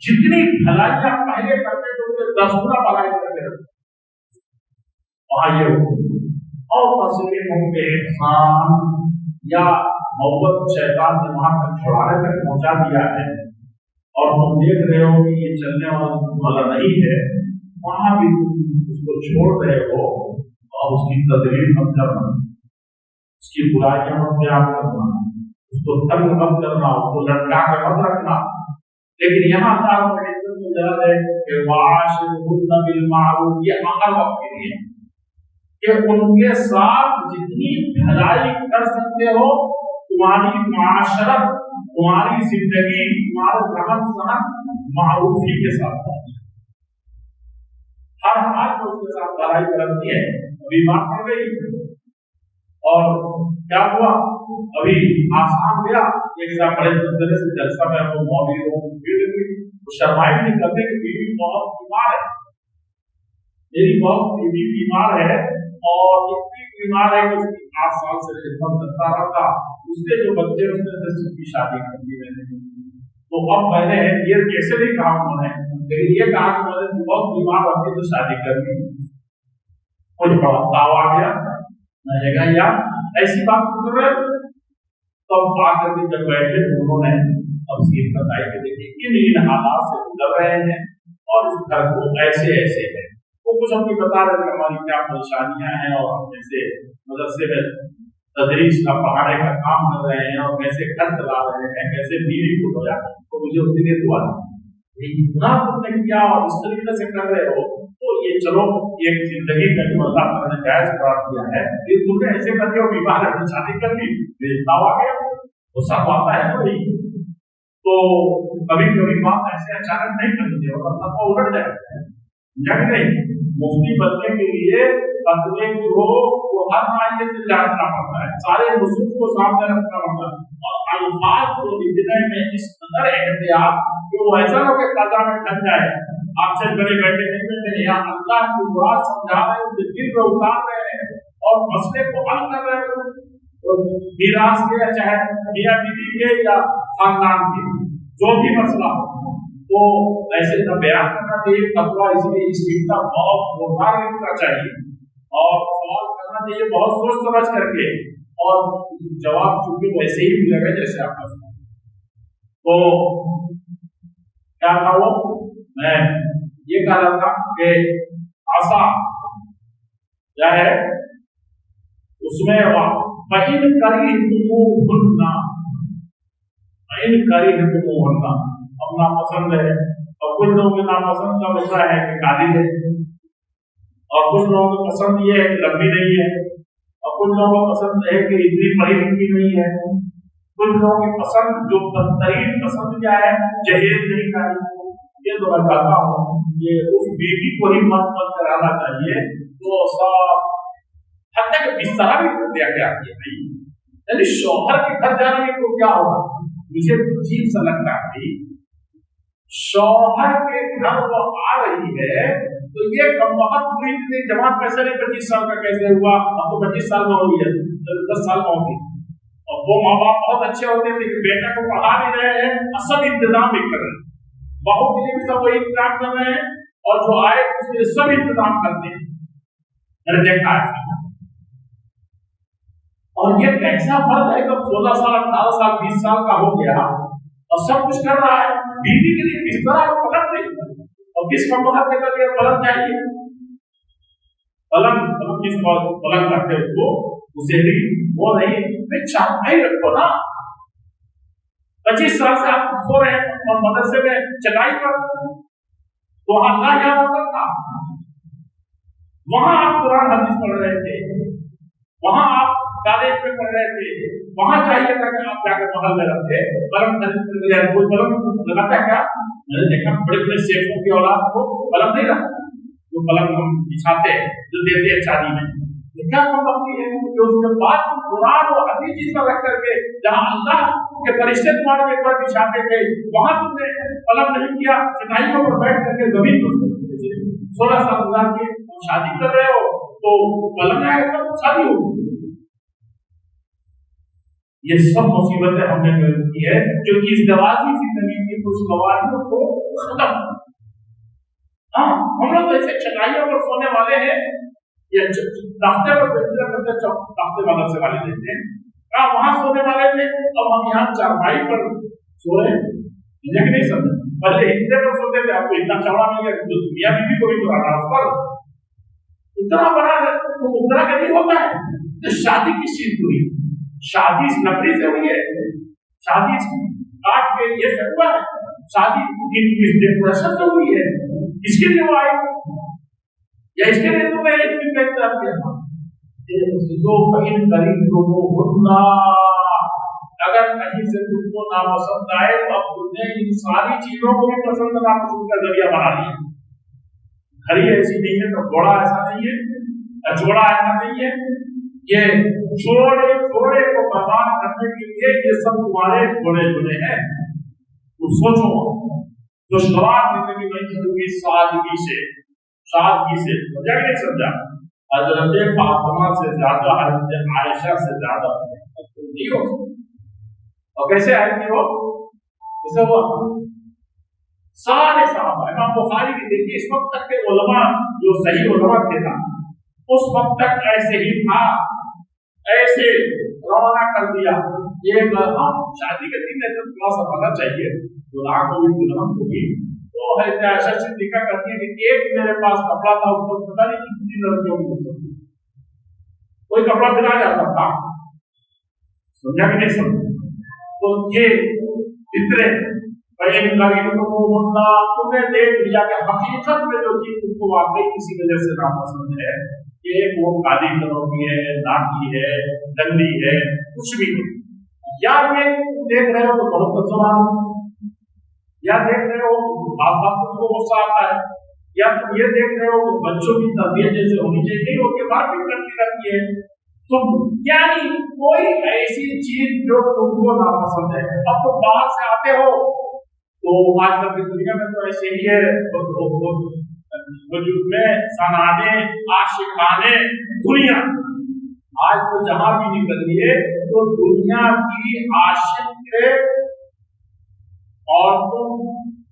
जितनी भलाइयां पहले करते थे उससे 10 गुना भलाई करके रखो, وہاں یہ اور تسلیم کے انسان یا محبت شیطان نے وہاں تک چھڑانے تک پہنچا دیا ہے اور تم دیکھ رہے ہو کہ یہ چلنے والا نہیں ہے، وہاں بھی تم اس کو چھوڑ رہے ہو اور اس کی تذلیل مت کرنا، اس کی برائیاں مت بیان کرنا، اس کو تنگ مت کرنا، اس کو لٹکا کر مت رکھنا. لیکن یہاں اللہ کی عزت میں درد ہے کہ وَعَاشِرْهُنَّ بِالْمَعْرُوفِ، یہ ہر وقت کے لیے کہ ان کے ساتھ جتنی بھلائی کر سکتے ہو، تمہاری معاشرت، تمہاری زندگی، تمہارا رہن سہن معروفی کے ساتھ ہے. ہر حال میں اس کے ساتھ بھلائی کرتی ہے. ابھی بات پڑ گئی اور کیا ہوا، ابھی آسان گیا ایک ساتھ بڑے زلزلے سے جلسہ میں وہ موجود ہوں، شرمائی نہیں کرتے کہ بیوی بہت بیمار ہے، میری بہت بیوی بیمار ہے اور اتنی بیمار ہے کہ اس کی 8 سال سے خدمت کرتا رہا، اس سے جو بچے اس نے سے کی شادی کر دی میں نے. تو اب میں نے یہ کیسے نہیں کہا انہوں نے، لیکن یہ کہا کہ میں نے بہت بیمار ہوتی تو شادی کر دی. مجھے بڑا تاؤ آ گیا، میں نے کہا یار ایسی بات کر رہے. تب آ کر کے جب بیٹھے انہوں نے تفصیل بتائی کہ دیکھیے ان حالات سے گزر رہے ہیں اور اس گھر کو ایسے ایسے ہے. وہ کچھ ہم بھی بتا رہے تھے ہماری کیا پریشانیاں ہیں اور ہم کیسے مدرسے میں تدریس کا پڑھانے کا کام کر رہے ہیں اور کیسے گھر چلا رہے ہیں، کیسے بیوی کو دھویا. تو مجھے اس دن یہ دعا اتنا تم نے کیا اور اس طریقے سے کر رہے ہو تو یہ چلو ایک زندگی کا جو اللہ تعالیٰ نے جائز قرار دیا ہے، یہ تم نے ایسے کر کے اور بیمار ہے شادی کر لی، بھیجتاؤ آ گیا تو سب آتا ہے نا. تو کبھی کبھی بات ایسے اچانک نہیں کرنی چاہیے اور اللہ کو الٹ جائے جگ نہیں. مفتی بننے کے لیے فتوے کو وہ ہر معاملے سے جاننا پڑتا ہے، سارے نصوص کو سامنے رکھنا پڑتا ہے اور الفاظ کو لکھنے میں اس قدر احتیاط کہ وہ ایسا ہو کہ قضا میں ڈھک جائے. آپ سے بڑے بیٹھے نہیں بیٹھے یا اللہ کی مراد سمجھا رہے ہیں، اسے دل میں اتار رہے ہیں اور مسئلے کو حل کر رہے ہیں، میراث کے چاہے میاں بیوی کے یا خاندان کے جو بھی مسئلہ ہو تو ایسے نہ بیان کرنا چاہیے. فتویٰ اس لیے اس چیز کا بہت مقدار لکھنا چاہیے اور سوال کرنا چاہیے بہت سوچ سمجھ کر کے اور جواب چونکہ ویسے ہی ملے گا جیسے آپ نے. تو کیا تھا وہ میں یہ کہہ رہا تھا کہ آسا کیا ہے اس میں فَإِن كَرِهْتُمُوهُنَّ اب ناپسند ہے اور کچھ لوگوں کے ناپسند کا مسئلہ ہے کہ کالی ہے اور کچھ لوگوں کو پسند یہ ہے کہ لمبی نہیں ہے اور کچھ لوگوں کو پسند ہے کہ اتنی پڑھی لکھی نہیں ہے. کچھ لوگوں کی پسند جو بدترین پسند کیا ہے جہیز نہیں کاری. یہ تو میں کہتا ہوں یہ اس بیوی کو ہی مت کرانا چاہیے تو سب حتیٰ کہ بستر بھی دیا گیا نہیں، یعنی شوہر کے گھر جانے کو کیا ہوگا. مجھے عجیب سا لگتا ہے شوہر کے گھر وہ آ رہی ہے تو یہ کم وقت پوری زندگی جماعت کیسے نہیں 25 سال کا کیسے ہوا، اب تو 25 سال میں ہوگی ہے 10 سال میں ہوگی. اور وہ ماں باپ بہت اچھے ہوتے تھے کہ بیٹا کو پڑھا بھی رہے ہیں اور سب انتظام بھی کر رہے ہیں، بہو کے لیے بھی سب وہی انتظام کر رہے ہیں اور جو آئے اس کے لیے سب انتظام کرتے ہیں. میں نے دیکھا ہے اور یہ کیسا فرق ہے جب 16 سال 18 سال 20 سال کا ہو گیا اور سب کچھ کر رہا ہے. بیوی کے لیے کس طرح پلنگ نہیں اور کس کا پلنگ کے لیے پلنگ چاہیے. پلنگ کس پلنگ کرتے ہو اسے بھی وہ نہیں چاہیے رکھو نا. 25 سال سے آپ سو رہے ہیں اور مدرسے میں چٹائی پر تو اللہ کیا ہوتا تھا. وہاں آپ قرآن حدیث پڑھ رہے تھے، وہاں آپ کالج میں پڑھ رہے تھے، وہاں چاہیے تھا کہ آپ جا کر محل میں رکھتے. قلم کوئی قلم لگاتا ہے کیا؟ میں نے دیکھا بڑے بڑے شیخوں کی اولاد کو قلم نہیں رکھتا، جو قلم ہم بچھاتے ہیں جو دیتے ہیں شادی میں. کیا مطلب ہے کہ اس کے بعد قرآن اور حدیث چیز پر رکھ کر کے جہاں اللہ کے فرشتے تمہارے ایک بار بچھاتے تھے وہاں تم نے قلم نہیں کیا، چٹائیوں پر بیٹھ کر کے زمین پر 16 سال گزار کے شادی کر رہے ہو تو قلم آئے تو شادی ہوگی. یہ سب مصیبتیں ہم نے کی ہے جو کہ ازدواجی زندگی کی کچھ قوانین کو ختم. ہاں ہم لوگ ایسے چٹائیوں پر سونے والے ہیں ये रास्ते पर फैसला करते रास्ते वाला से वाले देते हैं, कहा वहां सोने वाले थे, अब हम यहाँ चारपाई पर सो रहे हैं, लेकिन नहीं समझे। पहले हिस्से पर सोते थे, आपको इतना चौड़ा नहीं है, तो दुनिया में भी कोई तो रहा पर इतना बड़ा तो मुद्रा का नहीं होता है। तो शादी किस चीज हुई? शादी इस लकड़ी से हुई है, शादी काट के ये सब हुआ है, शादी इस डेकोरेशन से हुई है। इसके लिए वो आई या इसके लिए तो मैं एक दिन कहता हूं दो बहन करीब दोनों होना, अगर कहीं से तुमको नापसंद आए तो अब तुमने इन सारी चीजों को भी पसंद नापसंद का जरिया बना लिया। घड़ी ऐसी नहीं है, तो घोड़ा ऐसा नहीं है, अजोड़ा ऐसा नहीं है, ये जोड़े जोड़े को बर्बाद करने के लिए ये सब तुम्हारे जोड़े जुड़े हैं। तो सोचो, दुश्वार जिंदगी नहीं जिंदगी सादगी से समझा नहीं समझा? हजरत फातिमा से ज्यादा, हजरत आयशा से ज्यादा नहीं हो। और कैसे आएगी वो? कैसे हुआ? सारे साहबा, इमाम बुखारी की देखिए, इस वक्त तक के उलमा जो सही उलमा थे ना, उस वक्त तक ऐसे ही था, ऐसे रवाना कर दिया। ये शादी के दिन ऐसा थोड़ा सा पता चाहिए, तो आंख को भी दुल्हन होगी तो है ऐसा सिद्धिका करती है कि एक मेरे पास कपड़ा था, उसको पता नहीं कितनी लड़कियों की कोई कपड़ा दिला जाता था, समझा कि नहीं समझा? तो ये इतने तुमने देख लिया कि हकीकत में जो चीज तुमको वाकई किसी वजह से नापसंद है, कि वो काली कलर की है, नाकी है, गंदी है, कुछ भी नहीं, या ये देख रहे हो तो बहुत अच्छा, या देख रहे हो बात बात को गुस्सा आता है, या तुम ये देख रहे हो तो बच्चों की तबीयत जैसे होनी चाहिए नहीं होती, बात भी करती रहती है। तुम यानी कोई ऐसी चीज जो तुमको नापसंद है, अब तुम बाहर से आते हो तो आजकल की दुनिया में तो ऐसे ही है, वजूद में सनाने आशिकाने दुनिया, आज तो जहां भी निकलिए तो दुनिया की आशिक औरतों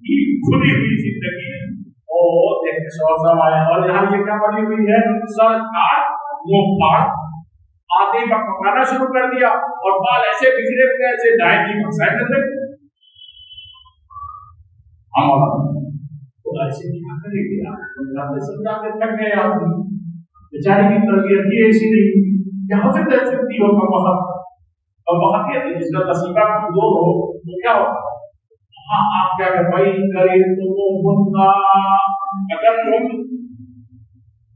की खुली हुई जिंदगी और एक आए, और यहाँ ये क्या बनी हुई है? सरकार मुंह काट आधे का पकाना शुरू कर दिया और बाल ऐसे बिखरे हुए, ऐसे डायनी मसाइल कर देते। तो ऐसे क्या करेंगे आप? समझाते थक गए आप, बेचारे की तरबियत ही ऐसी नहीं, यहाँ से तय सकती हो और वहां के जिसका नसीबा दो हो तो क्या होगा? हाँ, आप क्या भाई करें तो मुन्ना, अगर तुम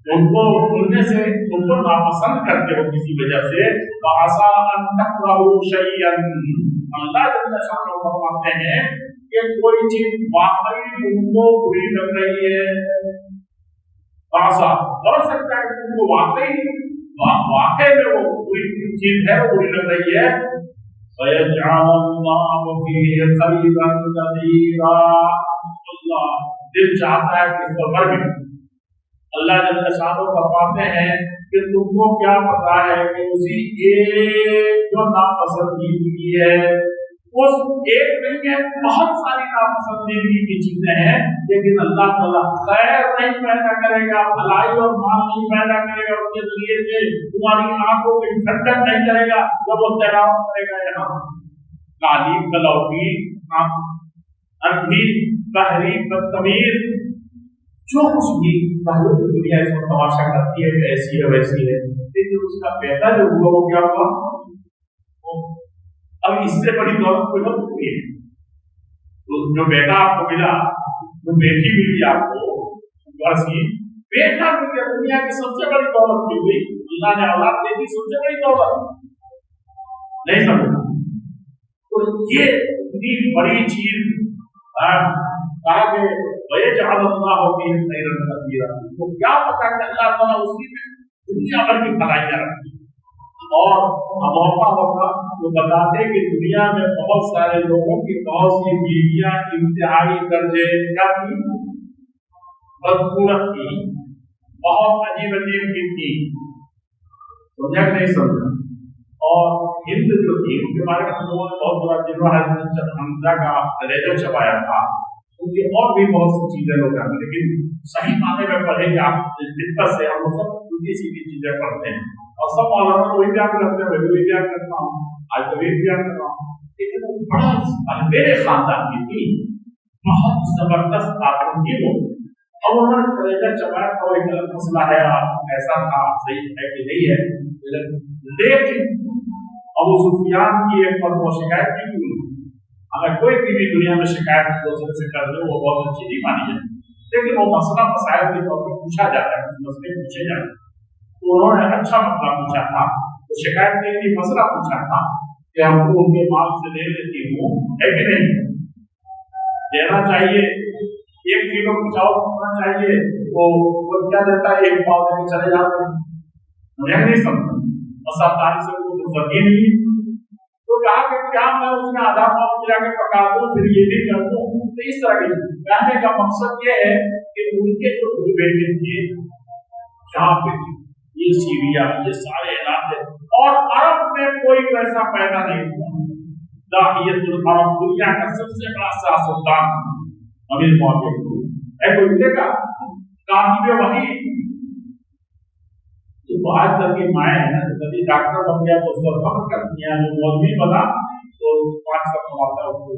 उनको उनमें से उनको नापसंद करते हो किसी वजह से, तो आशा अल्लाह फरमाते हैं कि कोई चीज वाकई तुमको बुरी लग रही है, आशा हो सकता है तुमको वाकई में वो बुरी चीज है, वो बुरी लग रही है, अल्लाह दिल चाहता है कि इसको मर भी। अल्लाह जल्ल शानो फरमाते हैं कि तुमको क्या पता है कि उसी एक जो नापसंदीदगी है, उस एक नहीं है, बहुत सारी नापसंदीदगी की चीजें हैं, लेकिन अल्लाह ताला खैर नहीं पैदा करेगा, भलाई और माल नहीं पैदा करेगा उसके जरिए से, तुम्हारी आंखों की ठंडक नहीं करेगा जब वो तैराक करेगा। यहाँ काली कलौटी अंधी बहरी बदतमीज जो कुछ भी पहले तो दुनिया इसको तमाशा करती है, ऐसी है वैसी है, लेकिन उसका पैदा जो हुआ वो क्या हुआ? अब इससे बड़ी दौलत कोई नहीं हुई है। तो जो बेटा आपको मिला, जो बेटी मिली आपको, वैसी बेटा मिल गया, दुनिया की सबसे बड़ी दौलत मिल गई, अल्लाह ने औलाद दे दी, सबसे बड़ी दौलत। नहीं समझना? तो ये इतनी बड़ी चीज कहा कि तो क्या पता कि अल्लाह ताला उसी में दुनिया भर की भलाइयां रखी। और मौका होगा तो बताते कि दुनिया में बहुत सारे लोगों की बहुत सी बीवियां इंतहाई दर्जे क्या थी, बदसूरत थी, बहुत अजीब अजीब की थी, समझा नहीं समझा? और हिंद जो थी उनके बारे में लोगों ने बहुत बड़ा जिन्होंने हमजा का लेजर छपाया था, उनकी और भी बहुत सी चीजें लोग जानते, लेकिन सही माने में पढ़े कि आप दिक्कत से हम सब उल्टी सीधी चीजें पढ़ते हैं और सब मौलाना वही बयान करते हैं, वही बयान करता हूँ, आज तो वही बयान कर रहा हूँ। लेकिन वो बड़ा मेरे खानदान की थी, बहुत जबरदस्त खातून थी वो, और उन्होंने कलेजा चबाया था, एक गलत मसला है, आप ऐसा था, सही है कि नहीं है, लेकिन अबू सुफियान की एक पर वो शिकायत नहीं की। अगर कोई भी दुनिया में शिकायत दूसरे से कर दे वो बहुत अच्छी नहीं मानी जाती, लेकिन वो मसला मसाइल के तौर पर पूछा जाता है, मसले पूछे जाते हैं। तो उन्होंने अच्छा मसला पूछा था, तो शिकायत के लिए मसला पूछा था कि हमको उनके माल से ले लेती हूँ, है कि नहीं, देना चाहिए, 1 किलो चावल होना चाहिए, वो क्या देता है, 1 पाव देके चले जाते हैं। मुझे नहीं समझ मसादारी से वो जमीन ली, तो कहा कि क्या मैं उसमें आधा पाव गिरा के पका दूं, फिर ये भी कर दूं। तो इस तरह के कहने का मकसद ये है कि उनके जो बेटे थे जहाँ पे ये सीरिया, ये सारे इलाके, और अरब में कोई वैसा पैदा नहीं हुआ। दाहियतुल अरब, दुनिया का सबसे बड़ा सियासतदान अमीर मौजूद है, कोई मिलेगा काफी वही। तो आज तक की माए है ना, कभी डॉक्टर बन गया तो उसको फख्र करती है, जो मौलवी बना तो 500 कमाता है उसको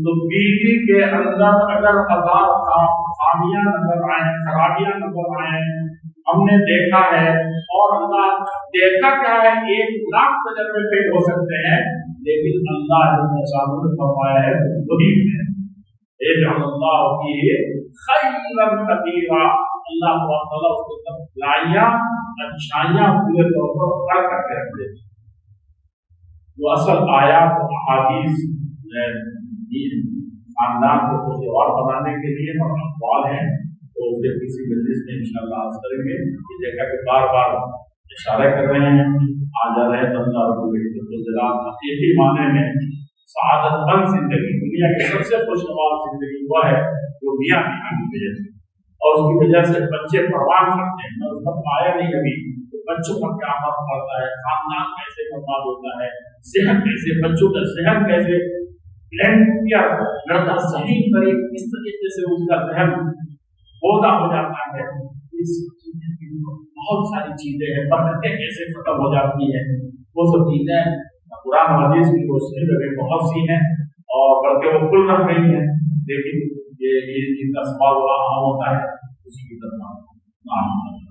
तो बीवी के अंदर अगर 1000 खामियां नजर आए, खराबियां नजर आए, हमने देखा है, और अल्लाह देखा क्या है, 1,00,000 तजर्बे फेल हो सकते हैं, लेकिन अल्लाह ने फरमाया है वही है, अल्लाह ताला उसको भलाइयां अच्छाइयां पूरे तौर पर कर करके रख देते। वो असल आयात अहादीस खानदान को खुशगवार बनाने के लिए और अखबार है, तो उसे किसी मजलिस में इंशाअल्लाह अर्ज करेंगे। ये देखा कि बार बार इशारा कर रहे हैं, आ जा रहे हैं हकीकी माने में सआदतमंद जिंदगी, दुनिया की सबसे खुशगवार जिंदगी वह है जो मियां बीवी की वजह से, और उसकी वजह से बच्चे परवान करते हैं। मैं उसका पाया नहीं अभी, तो बच्चों का क्या फर्क पड़ता है, खानदान कैसे बर्बाद होता है, सेहत कैसे, बच्चों का सेहत कैसे ब्लेंड किया, लड़का सही तरीके इस तरीके से उसका जहन पौधा हो जाता है। इस बहुत सारी चीजें हैं, बरकतें कैसे खत्म हो जाती है, वो सब चीजें कुरान हदीस की रोशनी में बहुत सी हैं, और बल्कि वो खुल रह गई है, लेकिन ये जिनका सवाल वहाँ होता है उसी की तरफ